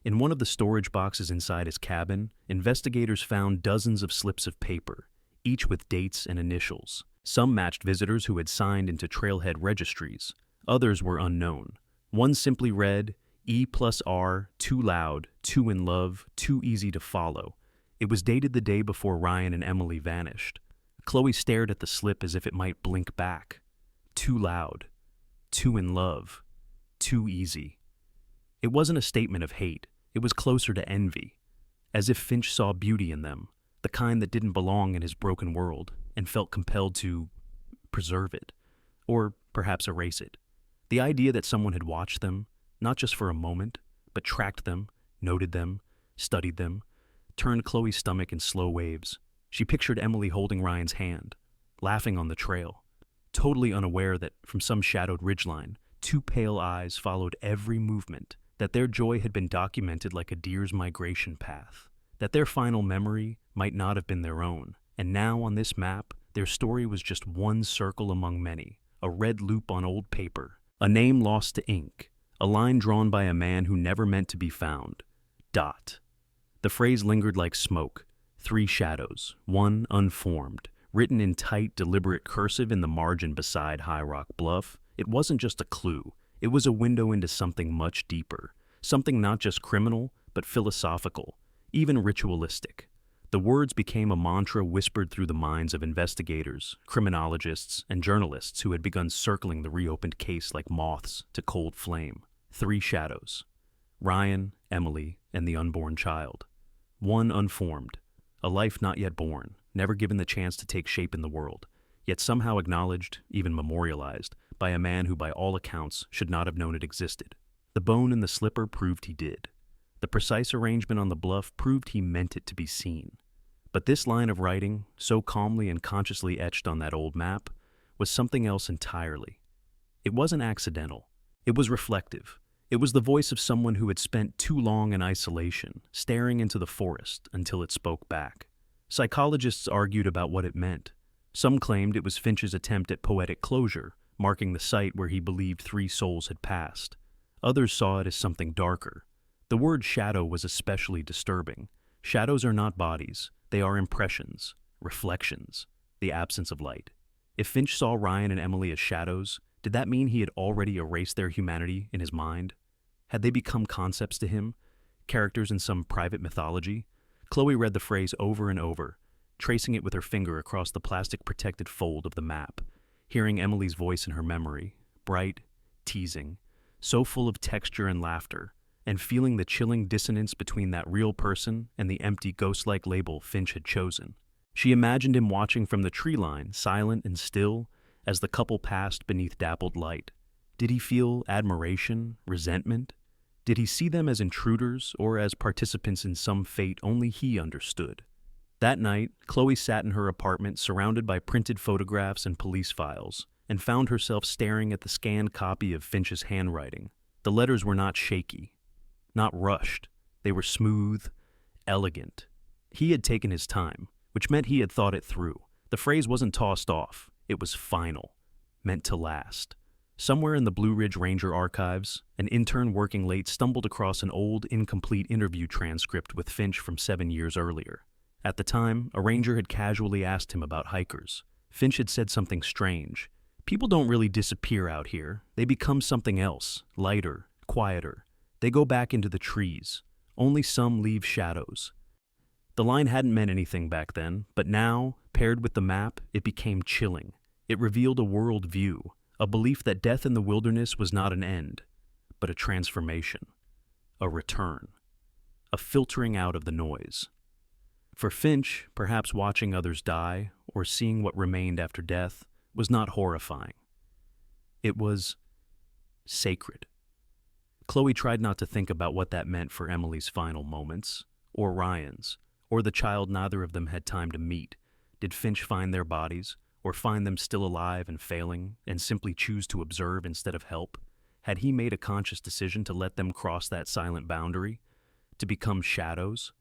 In one of the storage boxes inside his cabin, investigators found dozens of slips of paper, each with dates and initials. Some matched visitors who had signed into trailhead registries. Others were unknown. One simply read, E+R, too loud, too in love, too easy to follow. It was dated the day before Ryan and Emily vanished. Chloe stared at the slip as if it might blink back. Too loud, too in love, too easy. It wasn't a statement of hate, it was closer to envy, as if Finch saw beauty in them, the kind that didn't belong in his broken world, and felt compelled to preserve it, or perhaps erase it. The idea that someone had watched them, not just for a moment, but tracked them, noted them, studied them, turned Chloe's stomach in slow waves. She pictured Emily holding Ryan's hand, laughing on the trail, totally unaware that from some shadowed ridgeline, 2 pale eyes followed every movement, that their joy had been documented like a deer's migration path, that their final memory might not have been their own, and now on this map, their story was just one circle among many, a red loop on old paper, a name lost to ink, a line drawn by a man who never meant to be found. Dot. The phrase lingered like smoke, Three shadows, one unformed, written in tight, deliberate cursive in the margin beside High Rock Bluff. It wasn't just a clue. It was a window into something much deeper, something not just criminal, but philosophical, even ritualistic. The words became a mantra whispered through the minds of investigators, criminologists, and journalists who had begun circling the reopened case like moths to cold flame. Three shadows: Ryan, Emily, and the unborn child. One unformed, a life not yet born, never given the chance to take shape in the world, yet somehow acknowledged, even memorialized, by a man who by all accounts should not have known it existed. The bone in the slipper proved he did. The precise arrangement on the bluff proved he meant it to be seen. But this line of writing, so calmly and consciously etched on that old map, was something else entirely. It wasn't accidental. It was reflective. It was the voice of someone who had spent too long in isolation, staring into the forest until it spoke back. Psychologists argued about what it meant. Some claimed it was Finch's attempt at poetic closure, marking the site where he believed three souls had passed. Others saw it as something darker. The word shadow was especially disturbing. Shadows are not bodies. They are impressions, reflections, the absence of light. If Finch saw Ryan and Emily as shadows, did that mean he had already erased their humanity in his mind? Had they become concepts to him, characters in some private mythology? Chloe read the phrase over and over, tracing it with her finger across the plastic-protected fold of the map, hearing Emily's voice in her memory, bright, teasing, so full of texture and laughter, and feeling the chilling dissonance between that real person and the empty ghost-like label Finch had chosen. She imagined him watching from the tree line, silent and still, as the couple passed beneath dappled light. Did he feel admiration, resentment? Did he see them as intruders or as participants in some fate only he understood? That night, Chloe sat in her apartment surrounded by printed photographs and police files, and found herself staring at the scanned copy of Finch's handwriting. The letters were not shaky, not rushed. They were smooth, elegant. He had taken his time, which meant he had thought it through. The phrase wasn't tossed off. It was final, meant to last. Somewhere in the Blue Ridge Ranger archives, an intern working late stumbled across an old, incomplete interview transcript with Finch from 7 years earlier. At the time, a ranger had casually asked him about hikers. Finch had said something strange. People don't really disappear out here. They become something else, lighter, quieter. They go back into the trees. Only some leave shadows. The line hadn't meant anything back then, but now, paired with the map, it became chilling. It revealed a world view, a belief that death in the wilderness was not an end, but a transformation, a return, a filtering out of the noise. For Finch, perhaps watching others die, or seeing what remained after death, was not horrifying. It was sacred. Chloe tried not to think about what that meant for Emily's final moments, or Ryan's, or the child neither of them had time to meet. Did Finch find their bodies, or find them still alive and failing, and simply choose to observe instead of help? Had he made a conscious decision to let them cross that silent boundary, to become shadows?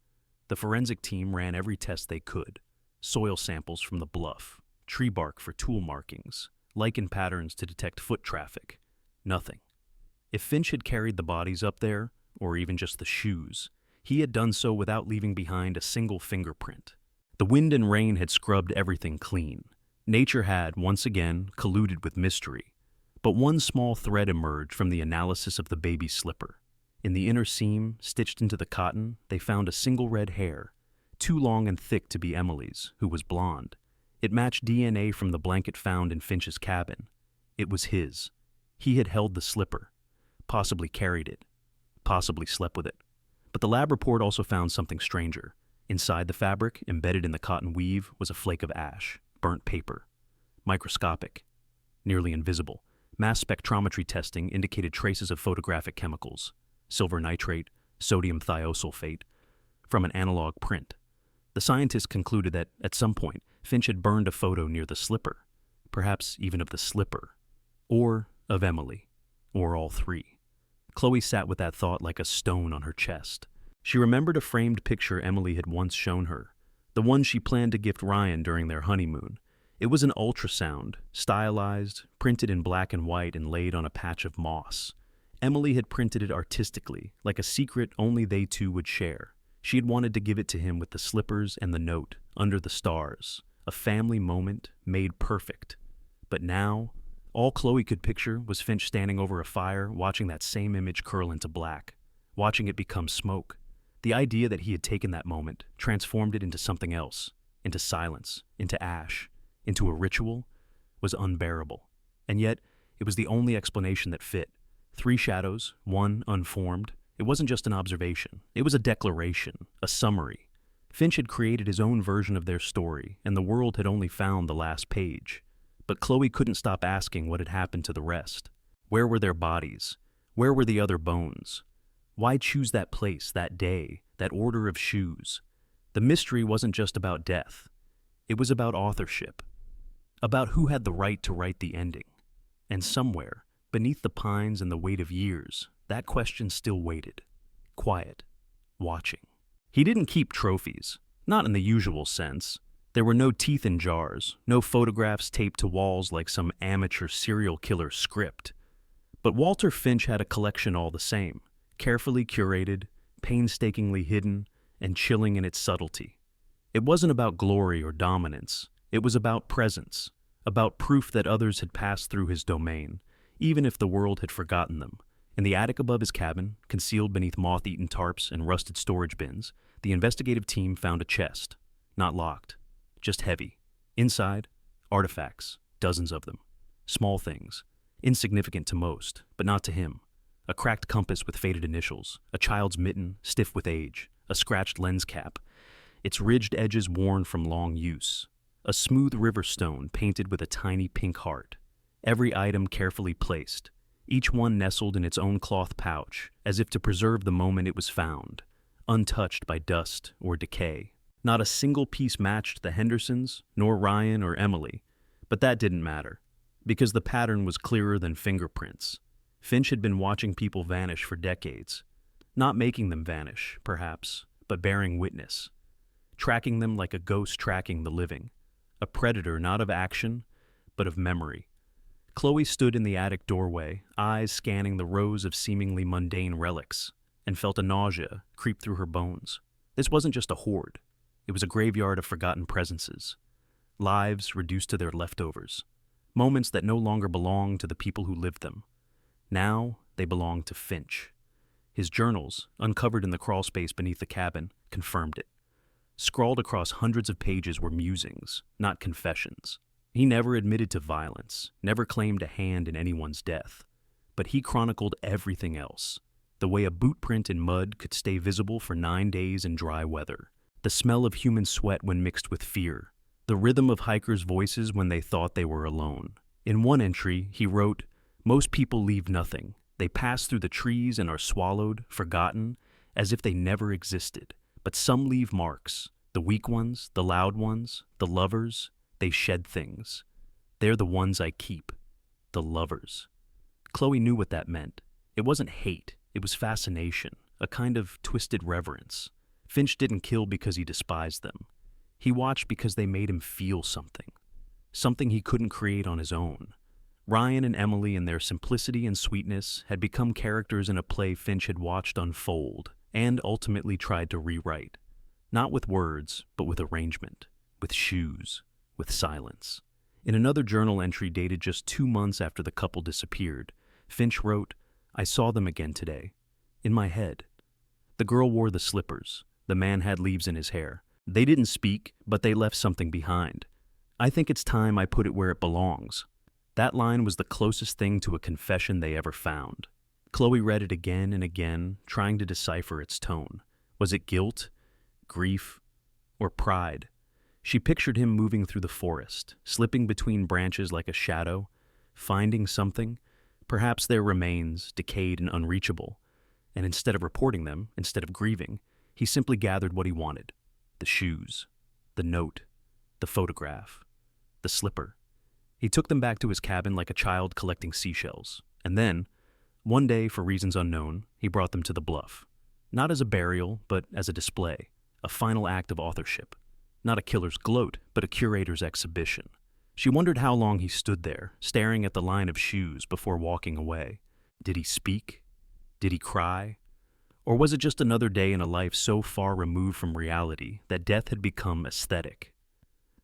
The forensic team ran every test they could: soil samples from the bluff, tree bark for tool markings, lichen patterns to detect foot traffic. Nothing. If Finch had carried the bodies up there, or even just the shoes, he had done so without leaving behind a single fingerprint. The wind and rain had scrubbed everything clean. Nature had, once again, colluded with mystery. But one small thread emerged from the analysis of the baby slipper. In the inner seam, stitched into the cotton, they found a single red hair, too long and thick to be Emily's, who was blonde. It matched DNA from the blanket found in Finch's cabin. It was his. He had held the slipper, possibly carried it, possibly slept with it. But the lab report also found something stranger. Inside the fabric, embedded in the cotton weave, was a flake of ash, burnt paper. Microscopic, nearly invisible. Mass spectrometry testing indicated traces of photographic chemicals, silver nitrate, sodium thiosulfate, from an analog print. The scientists concluded that, at some point, Finch had burned a photo near the slipper, perhaps even of the slipper, or of Emily, or all three. Chloe sat with that thought like a stone on her chest. She remembered a framed picture Emily had once shown her, the one she planned to gift Ryan during their honeymoon. It was an ultrasound, stylized, printed in black and white and laid on a patch of moss. Emily had printed it artistically, like a secret only they two would share. She had wanted to give it to him with the slippers and the note, under the stars, a family moment made perfect. But now, all Chloe could picture was Finch standing over a fire, watching that same image curl into black, watching it become smoke. The idea that he had taken that moment, transformed it into something else, into silence, into ash, into a ritual, was unbearable. And yet, it was the only explanation that fit. 3 shadows, one unformed. It wasn't just an observation. It was a declaration, a summary. Finch had created his own version of their story, and the world had only found the last page. But Chloe couldn't stop asking what had happened to the rest. Where were their bodies? Where were the other bones? Why choose that place, that day, that order of shoes? The mystery wasn't just about death. It was about authorship. About who had the right to write the ending. And somewhere, beneath the pines and the weight of years, that question still waited. Quiet. Watching. He didn't keep trophies. Not in the usual sense. There were no teeth in jars, no photographs taped to walls like some amateur serial killer script. But Walter Finch had a collection all the same. Carefully curated, painstakingly hidden, and chilling in its subtlety. It wasn't about glory or dominance. It was about presence, about proof that others had passed through his domain, even if the world had forgotten them. In the attic above his cabin, concealed beneath moth-eaten tarps and rusted storage bins, the investigative team found a chest. Not locked, just heavy. Inside, artifacts, dozens of them. Small things, insignificant to most, but not to him. A cracked compass with faded initials, a child's mitten, stiff with age, a scratched lens cap, its ridged edges worn from long use, a smooth river stone painted with a tiny pink heart. Every item carefully placed, each one nestled in its own cloth pouch, as if to preserve the moment it was found, untouched by dust or decay. Not a single piece matched the Hendersons, nor Ryan or Emily, but that didn't matter, because the pattern was clearer than fingerprints. Finch had been watching people vanish for decades, not making them vanish, perhaps, but bearing witness, tracking them like a ghost tracking the living, a predator not of action, but of memory. Chloe stood in the attic doorway, eyes scanning the rows of seemingly mundane relics, and felt a nausea creep through her bones. This wasn't just a hoard. It was a graveyard of forgotten presences, lives reduced to their leftovers, moments that no longer belonged to the people who lived them. Now they belonged to Finch. His journals, uncovered in the crawlspace beneath the cabin, confirmed it. Scrawled across hundreds of pages were musings, not confessions. He never admitted to violence, never claimed a hand in anyone's death. But he chronicled everything else. The way a boot print in mud could stay visible for 9 days in dry weather. The smell of human sweat when mixed with fear. The rhythm of hikers' voices when they thought they were alone. In one entry, he wrote, "Most people leave nothing. They pass through the trees and are swallowed, forgotten, as if they never existed. But some leave marks. The weak ones, the loud ones, the lovers, they shed things. They're the ones I keep. The lovers." Chloe knew what that meant. It wasn't hate. It was fascination, a kind of twisted reverence. Finch didn't kill because he despised them. He watched because they made him feel something. Something he couldn't create on his own. Ryan and Emily, in their simplicity and sweetness, had become characters in a play Finch had watched unfold and ultimately tried to rewrite. Not with words, but with arrangement, with shoes, with silence. In another journal entry dated just 2 months after the couple disappeared, Finch wrote, "I saw them again today. In my head. The girl wore the slippers. The man had leaves in his hair. They didn't speak, but they left something behind. I think it's time I put it where it belongs." That line was the closest thing to a confession they ever found. Chloe read it again and again, trying to decipher its tone. Was it guilt, grief, or pride? She pictured him moving through the forest, slipping between branches like a shadow, finding something, perhaps their remains, decayed and unreachable. And instead of reporting them, instead of grieving, he simply gathered what he wanted. The shoes, the note, the photograph, the slipper. He took them back to his cabin like a child collecting seashells. And then, one day, for reasons unknown, he brought them to the bluff. Not as a burial, but as a display, a final act of authorship. Not a killer's gloat, but a curator's exhibition. She wondered how long he stood there, staring at the line of shoes before walking away. Did he speak? Did he cry? Or was it just another day in a life so far removed from reality that death had become aesthetic?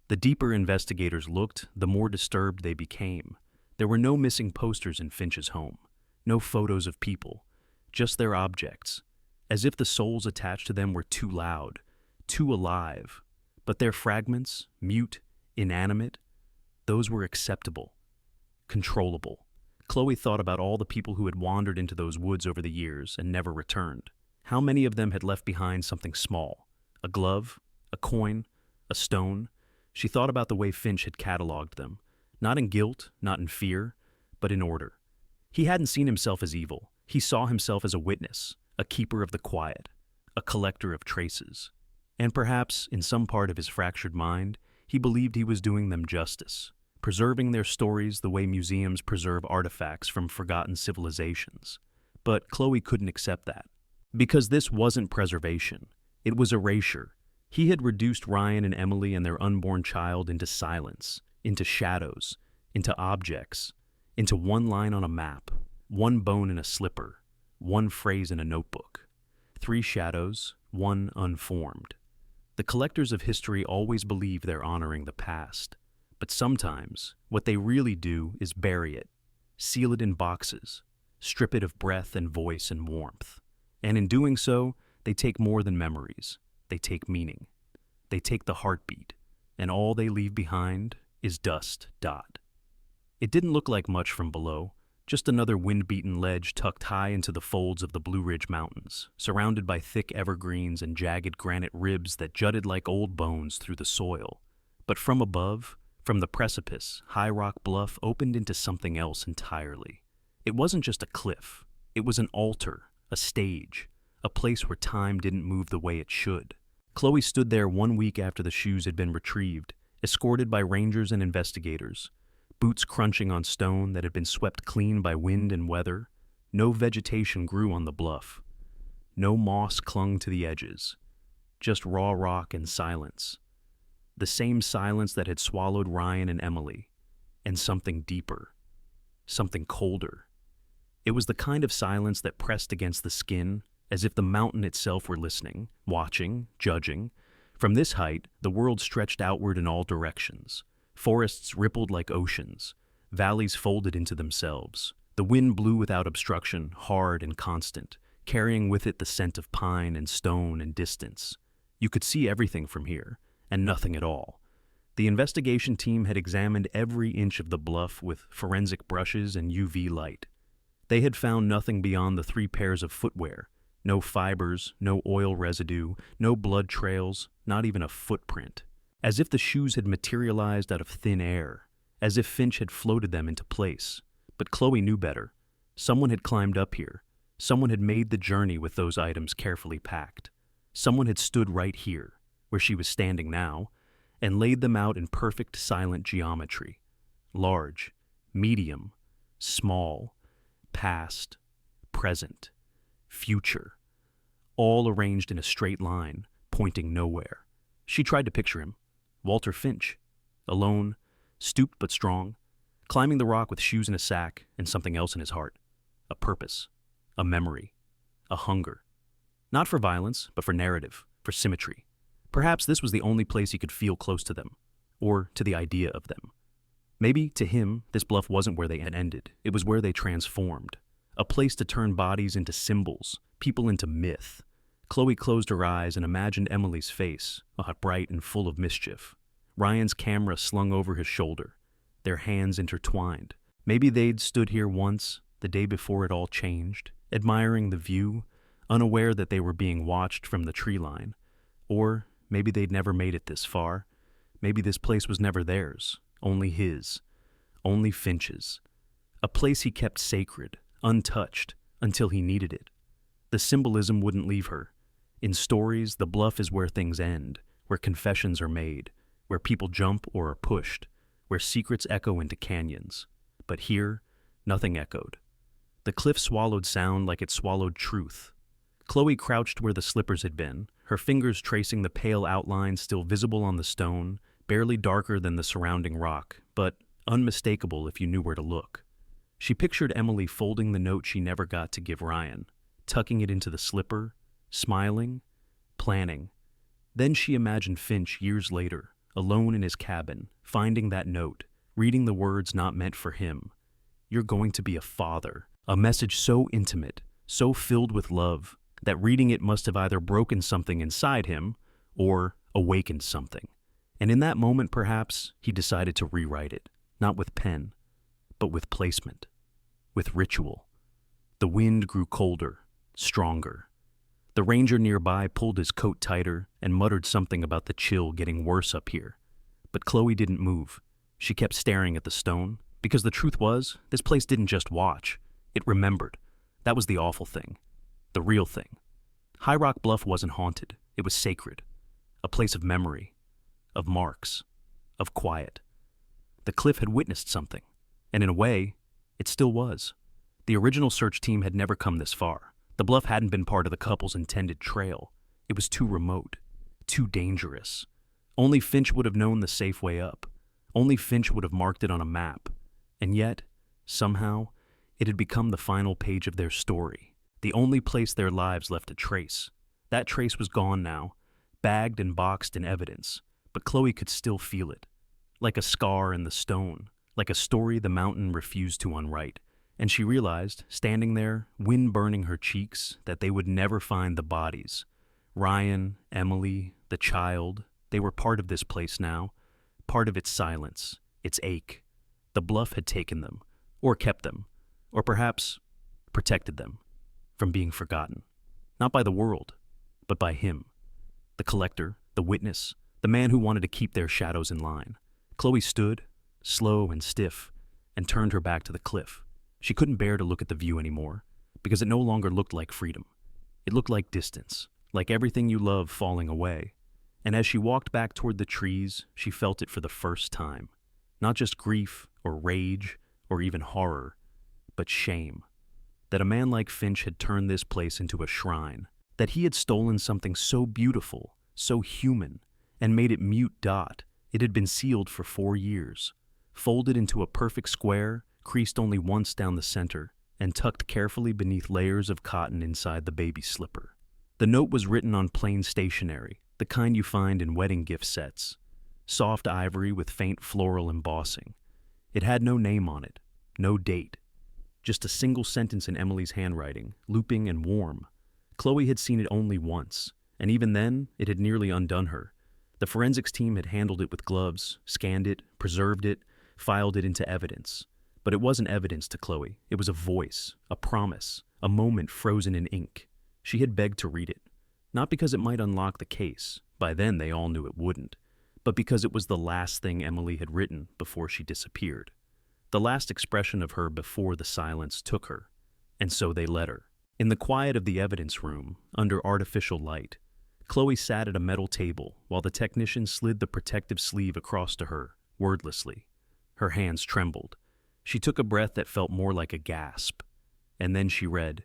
The deeper investigators looked, the more disturbed they became. There were no missing posters in Finch's home, no photos of people, just their objects, as if the souls attached to them were too loud, too alive. But their fragments, mute, inanimate, those were acceptable, controllable. Chloe thought about all the people who had wandered into those woods over the years and never returned. How many of them had left behind something small? A glove? A coin? A stone? She thought about the way Finch had cataloged them, not in guilt, not in fear, but in order. He hadn't seen himself as evil. He saw himself as a witness, a keeper of the quiet, a collector of traces. And perhaps, in some part of his fractured mind, he believed he was doing them justice, preserving their stories the way museums preserve artifacts from forgotten civilizations. But Chloe couldn't accept that. Because this wasn't preservation, it was erasure. He had reduced Ryan and Emily and their unborn child into silence, into shadows, into objects, into one line on a map, one bone in a slipper, one phrase in a notebook. 3 shadows, 1 unformed. The collectors of history always believe they're honoring the past, but sometimes what they really do is bury it, seal it in boxes, strip it of breath and voice and warmth. And in doing so, they take more than memories. They take meaning. They take the heartbeat, and all they leave behind is dust. It didn't look like much from below, just another wind-beaten ledge tucked high into the folds of the Blue Ridge Mountains, surrounded by thick evergreens and jagged granite ribs that jutted like old bones through the soil. But from above, from the precipice, High Rock Bluff opened into something else entirely. It wasn't just a cliff. It was an altar, a stage, a place where time didn't move the way it should. Chloe stood there 1 week after the shoes had been retrieved, escorted by rangers and investigators, boots crunching on stone that had been swept clean by wind and weather. No vegetation grew on the bluff. No moss clung to the edges. Just raw rock and silence. The same silence that had swallowed Ryan and Emily, and something deeper, something colder. It was the kind of silence that pressed against the skin, as if the mountain itself were listening, watching, judging. From this height, the world stretched outward in all directions. Forests rippled like oceans. Valleys folded into themselves. The wind blew without obstruction, hard and constant, carrying with it the scent of pine and stone and distance. You could see everything from here, and nothing at all. The investigation team had examined every inch of the bluff with forensic brushes and UV light. They had found nothing beyond the 3 pairs of footwear. No fibers, no oil residue, no blood trails, not even a footprint. As if the shoes had materialized out of thin air, as if Finch had floated them into place. But Chloe knew better. Someone had climbed up here. Someone had made the journey with those items carefully packed. Someone had stood right here, where she was standing now, and laid them out in perfect silent geometry. Large, medium, small, past, present, future, all arranged in a straight line, pointing nowhere. She tried to picture him, Walter Finch, alone, stooped but strong, climbing the rock with shoes in a sack and something else in his heart, a purpose, a memory, a hunger. Not for violence, but for narrative, for symmetry. Perhaps this was the only place he could feel close to them, or to the idea of them. Maybe, to him, this bluff wasn't where they had ended. It was where they transformed. A place to turn bodies into symbols, people into myth. Chloe closed her eyes and imagined Emily's face, bright and full of mischief. Ryan's camera slung over his shoulder, their hands intertwined. Maybe they'd stood here once, the day before it all changed, admiring the view, unaware that they were being watched from the tree line. Or maybe they'd never made it this far. Maybe this place was never theirs, only his, only Finch's. A place he kept sacred, untouched, until he needed it. The symbolism wouldn't leave her. In stories, the bluff is where things end, where confessions are made, where people jump or are pushed, where secrets echo into canyons. But here, nothing echoed. The cliff swallowed sound like it swallowed truth. Chloe crouched where the slippers had been, her fingers tracing the pale outlines still visible on the stone, barely darker than the surrounding rock, but unmistakable if you knew where to look. She pictured Emily folding the note she never got to give Ryan, tucking it into the slipper, smiling, planning. Then she imagined Finch years later, alone in his cabin, finding that note, reading the words not meant for him. "You're going to be a father." A message so intimate, so filled with love, that reading it must have either broken something inside him or awakened something. And in that moment, perhaps, he decided to rewrite it, not with pen, but with placement, with ritual. The wind grew colder, stronger. The ranger nearby pulled his coat tighter and muttered something about the chill getting worse up here. But Chloe didn't move. She kept staring at the stone, because the truth was, this place didn't just watch. It remembered. That was the awful thing. The real thing. High Rock Bluff wasn't haunted. It was sacred. A place of memory, of marks, of quiet. The cliff had witnessed something, and in a way, it still was. The original search team had never come this far. The bluff hadn't been part of the couple's intended trail. It was too remote, too dangerous. Only Finch would have known the safe way up. Only Finch would have marked it on a map. And yet, somehow, it had become the final page of their story, the only place their lives left a trace. That trace was gone now, bagged and boxed in evidence, but Chloe could still feel it, like a scar in the stone, like a story the mountain refused to unwrite. And she realized, standing there, wind burning her cheeks, that they would never find the bodies. Ryan, Emily, the child, they were part of this place now, part of its silence, its ache. The bluff had taken them, or kept them, or perhaps protected them from being forgotten. Not by the world, but by him. The collector, the witness, the man who wanted to keep their shadows in line. Chloe stood, slow and stiff, and turned her back to the cliff. She couldn't bear to look at the view anymore, because it no longer looked like freedom. It looked like distance, like everything you love falling away. And as she walked back toward the trees, she felt it for the first time. Not just grief or rage or even horror, but shame. That a man like Finch had turned this place into a shrine. That he had stolen something so beautiful, so human, and made it mute dot. It had been sealed for 4 years, folded into a perfect square, creased only once down the center, and tucked carefully beneath layers of cotton inside the baby slipper. The note was written on plain stationery, the kind you find in wedding gift sets. Soft ivory with faint floral embossing. It had no name on it, no date. Just a single sentence in Emily's handwriting, looping and warm. Chloe had seen it only once, and even then, it had nearly undone her. The forensics team had handled it with gloves, scanned it, preserved it, filed it into evidence. But it wasn't evidence to Chloe. It was a voice, a promise, a moment frozen in ink. She had begged to read it, not because it might unlock the case. By then, they all knew it wouldn't. But because it was the last thing Emily had written before she disappeared. The last expression of her before the silence took her. And so they let her. In the quiet of the evidence room, under artificial light, Chloe sat at a metal table while the technician slid the protective sleeve across to her, wordlessly. Her hands trembled. She took a breath that felt more like a gasp. And then she read,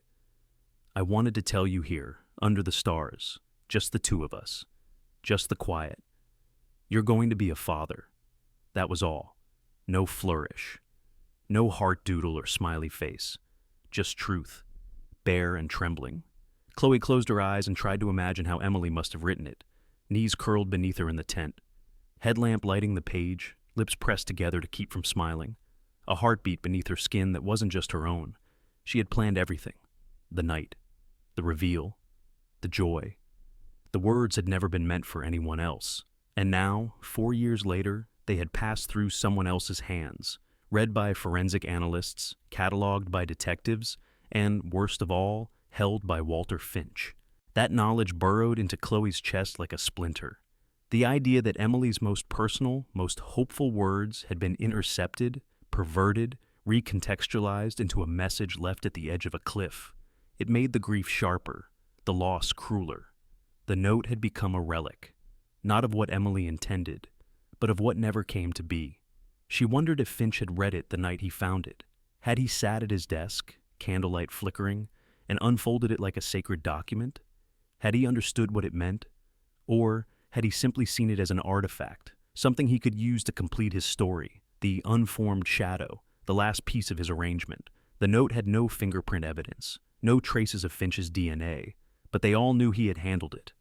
"I wanted to tell you here, under the stars, just the two of us, just the quiet. You're going to be a father." That was all. No flourish. No heart doodle or smiley face. Just truth, bare and trembling. Chloe closed her eyes and tried to imagine how Emily must have written it, knees curled beneath her in the tent, headlamp lighting the page, lips pressed together to keep from smiling, a heartbeat beneath her skin that wasn't just her own. She had planned everything. The night, the reveal, the joy. The words had never been meant for anyone else. And now, 4 years later, they had passed through someone else's hands, read by forensic analysts, cataloged by detectives, and, worst of all, held by Walter Finch. That knowledge burrowed into Chloe's chest like a splinter. The idea that Emily's most personal, most hopeful words had been intercepted, perverted, recontextualized into a message left at the edge of a cliff. It made the grief sharper, the loss crueler. The note had become a relic, not of what Emily intended, but of what never came to be. She wondered if Finch had read it the night he found it. Had he sat at his desk, candlelight flickering, and unfolded it like a sacred document? Had he understood what it meant? Or had he simply seen it as an artifact, something he could use to complete his story, the unformed shadow, the last piece of his arrangement? The note had no fingerprint evidence, No traces of Finch's DNA, but they all knew he had handled it.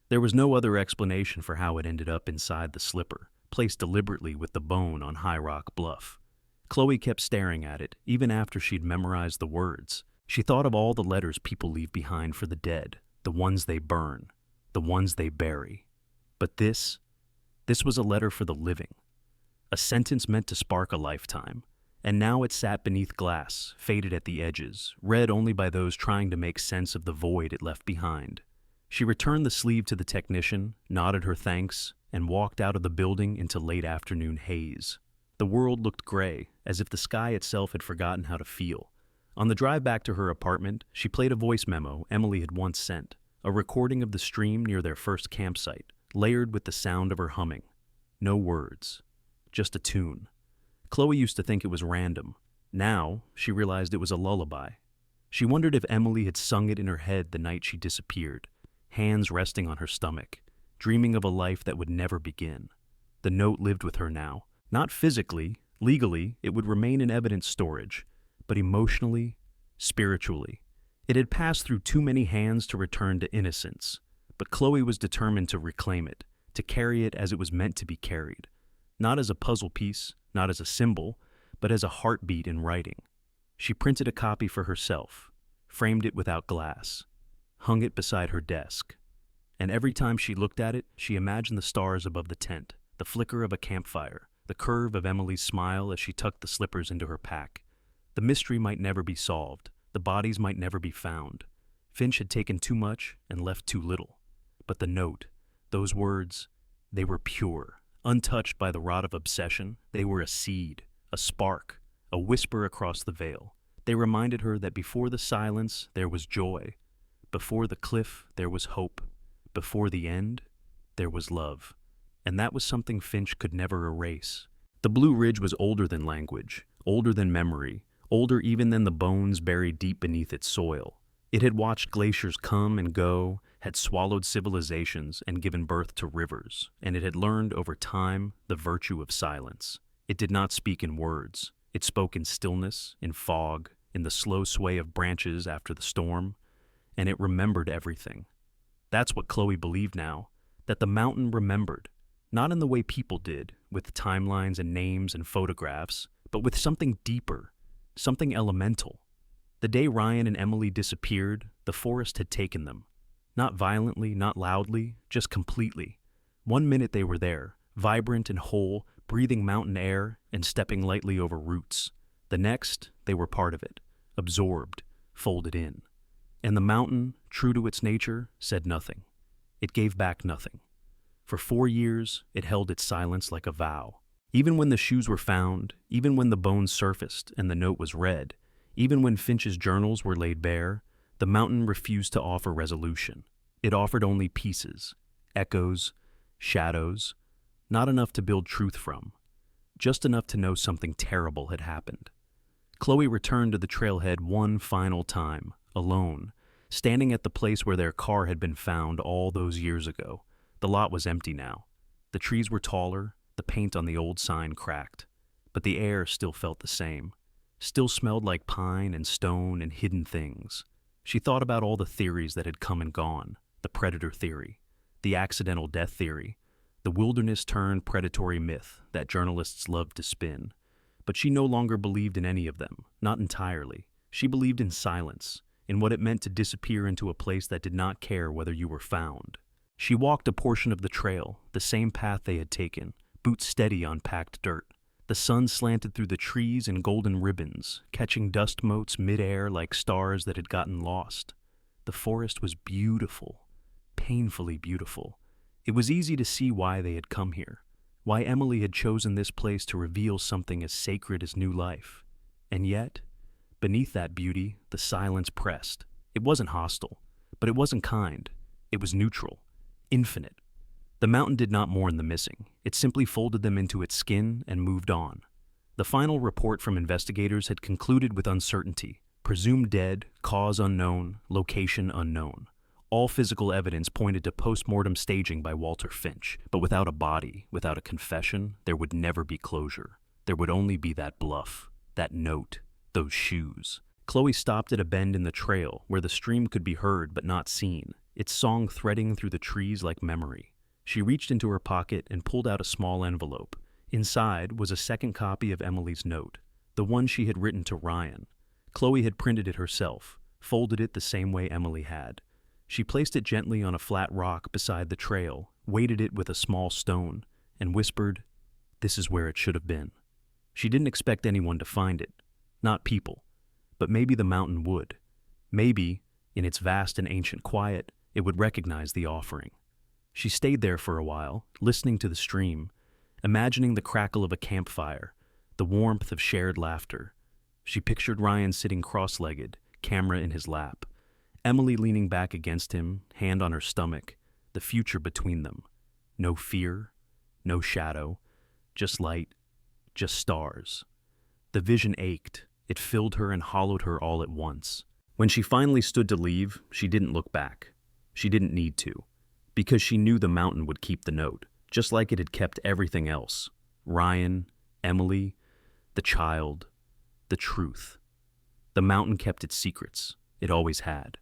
There was no other explanation for how it ended up inside the slipper, placed deliberately with the bone on High Rock Bluff. Chloe kept staring at it, even after she'd memorized the words. She thought of all the letters people leave behind for the dead, the ones they burn, the ones they bury. But this was a letter for the living. A sentence meant to spark a lifetime, and now it sat beneath glass, faded at the edges, read only by those trying to make sense of the void it left behind. She returned the sleeve to the technician, nodded her thanks, and walked out of the building into late afternoon haze. The world looked gray, as if the sky itself had forgotten how to feel. On the drive back to her apartment, she played a voice memo Emily had once sent, a recording of the stream near their first campsite, layered with the sound of her humming. No words, just a tune. Chloe used to think it was random. Now, she realized it was a lullaby. She wondered if Emily had sung it in her head the night she disappeared, hands resting on her stomach, dreaming of a life that would never begin. The note lived with her now. Not physically, legally, it would remain in evidence storage, but emotionally, spiritually. It had passed through too many hands to return to innocence, but Chloe was determined to reclaim it, to carry it as it was meant to be carried. Not as a puzzle piece, not as a symbol, but as a heartbeat in writing. She printed a copy for herself, framed it without glass, hung it beside her desk. And every time she looked at it, she imagined the stars above the tent, the flicker of a campfire, the curve of Emily's smile as she tucked the slippers into her pack. The mystery might never be solved. The bodies might never be found. Finch had taken too much and left too little. But the note, those words, they were pure, untouched by the rot of obsession. They were a seed, a spark, a whisper across the veil. They reminded her that before the silence, there was joy. Before the cliff, there was hope. Before the end, there was love. And that was something Finch could never erase. The Blue Ridge was older than language, older than memory, older even than the bones buried deep beneath its soil. It had watched glaciers come and go, had swallowed civilizations and given birth to rivers, and it had learned over time the virtue of silence. It did not speak in words. It spoke in stillness, in fog, in the slow sway of branches after the storm, and it remembered everything. That's what Chloe believed now, that the mountain remembered, not in the way people did, with timelines and names and photographs, but with something deeper, something elemental. The day Ryan and Emily disappeared, the forest had taken them. Not violently, not loudly, just completely. 1 minute they were there, vibrant and whole, breathing mountain air and stepping lightly over roots. The next, they were part of it, absorbed, folded in. And the mountain, true to its nature, said nothing. It gave back nothing. For 4 years, it held its silence like a vow. Even when the shoes were found, even when the bones surfaced and the note was read, even when Finch's journals were laid bare, the mountain refused to offer resolution. It offered only pieces, echoes, shadows, not enough to build truth from, just enough to know something terrible had happened. Chloe returned to the trailhead one final time, alone, standing at the place where their car had been found all those years ago. The lot was empty now. The trees were taller, the paint on the old sign cracked, but the air still felt the same, still smelled like pine and stone and hidden things. She thought about all the theories that had come and gone, the predator theory, the accidental death theory, the wilderness-turned predatory myth that journalists loved to spin. But she no longer believed in any of them, not entirely. She believed in silence, in what it meant to disappear into a place that did not care whether you were found. She walked a portion of the trail, the same path they had taken, boots steady on packed dirt. The sun slanted through the trees in golden ribbons, catching dust motes mid-air like stars that had gotten lost. The forest was beautiful, painfully beautiful. It was easy to see why they had come here, why Emily had chosen this place to reveal something as sacred as new life. And yet, beneath that beauty, the silence pressed. It wasn't hostile, but it wasn't kind. It was neutral, infinite. The mountain did not mourn the missing. It simply folded them into its skin and moved on. The final report from investigators had concluded with uncertainty. Presumed dead, cause unknown, location unknown. All physical evidence pointed to post-mortem staging by Walter Finch, but without a body, without a confession, there would never be closure. There would only be that bluff, that note, those shoes. Chloe stopped at a bend in the trail where the stream could be heard but not seen, its song threading through the trees like memory. She reached into her pocket and pulled out a small envelope. Inside was a second copy of Emily's note, the one she had written to Ryan. Chloe had printed it herself, folded it the same way Emily had. She placed it gently on a flat rock beside the trail, weighted it with a small stone, and whispered, "This is where it should have been." She didn't expect anyone to find it, not people, but maybe the mountain would. Maybe, in its vast and ancient quiet, it would recognize the offering. She stayed there for a while, listening to the stream, imagining the crackle of a campfire, the warmth of shared laughter. She pictured Ryan sitting cross-legged, camera in his lap, Emily leaning back against him, hand on her stomach, the future between them. No fear, no shadow, just light, just stars. The vision ached. It filled her and hollowed her all at once. When she finally stood to leave, she didn't look back. She didn't need to, because she knew the mountain would keep the note, just like it had kept everything else. Ryan, Emily, the child, the truth. The mountain kept its secrets. It always had.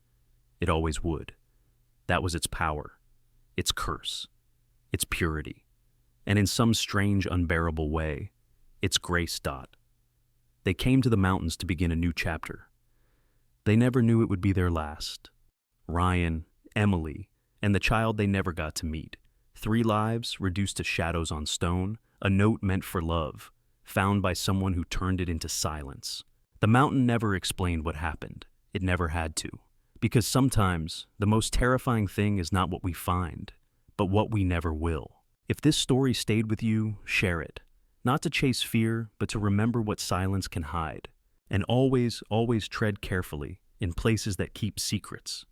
It always would. That was its power, its curse, its purity, and in some strange, unbearable way, its grace. They came to the mountains to begin a new chapter. They never knew it would be their last. Ryan, Emily, and the child they never got to meet. 3 lives reduced to shadows on stone, a note meant for love, found by someone who turned it into silence. The mountain never explained what happened. It never had to. Because sometimes the most terrifying thing is not what we find, but what we never will. If this story stayed with you, share it. Not to chase fear, but to remember what silence can hide. And always, always tread carefully in places that keep secrets.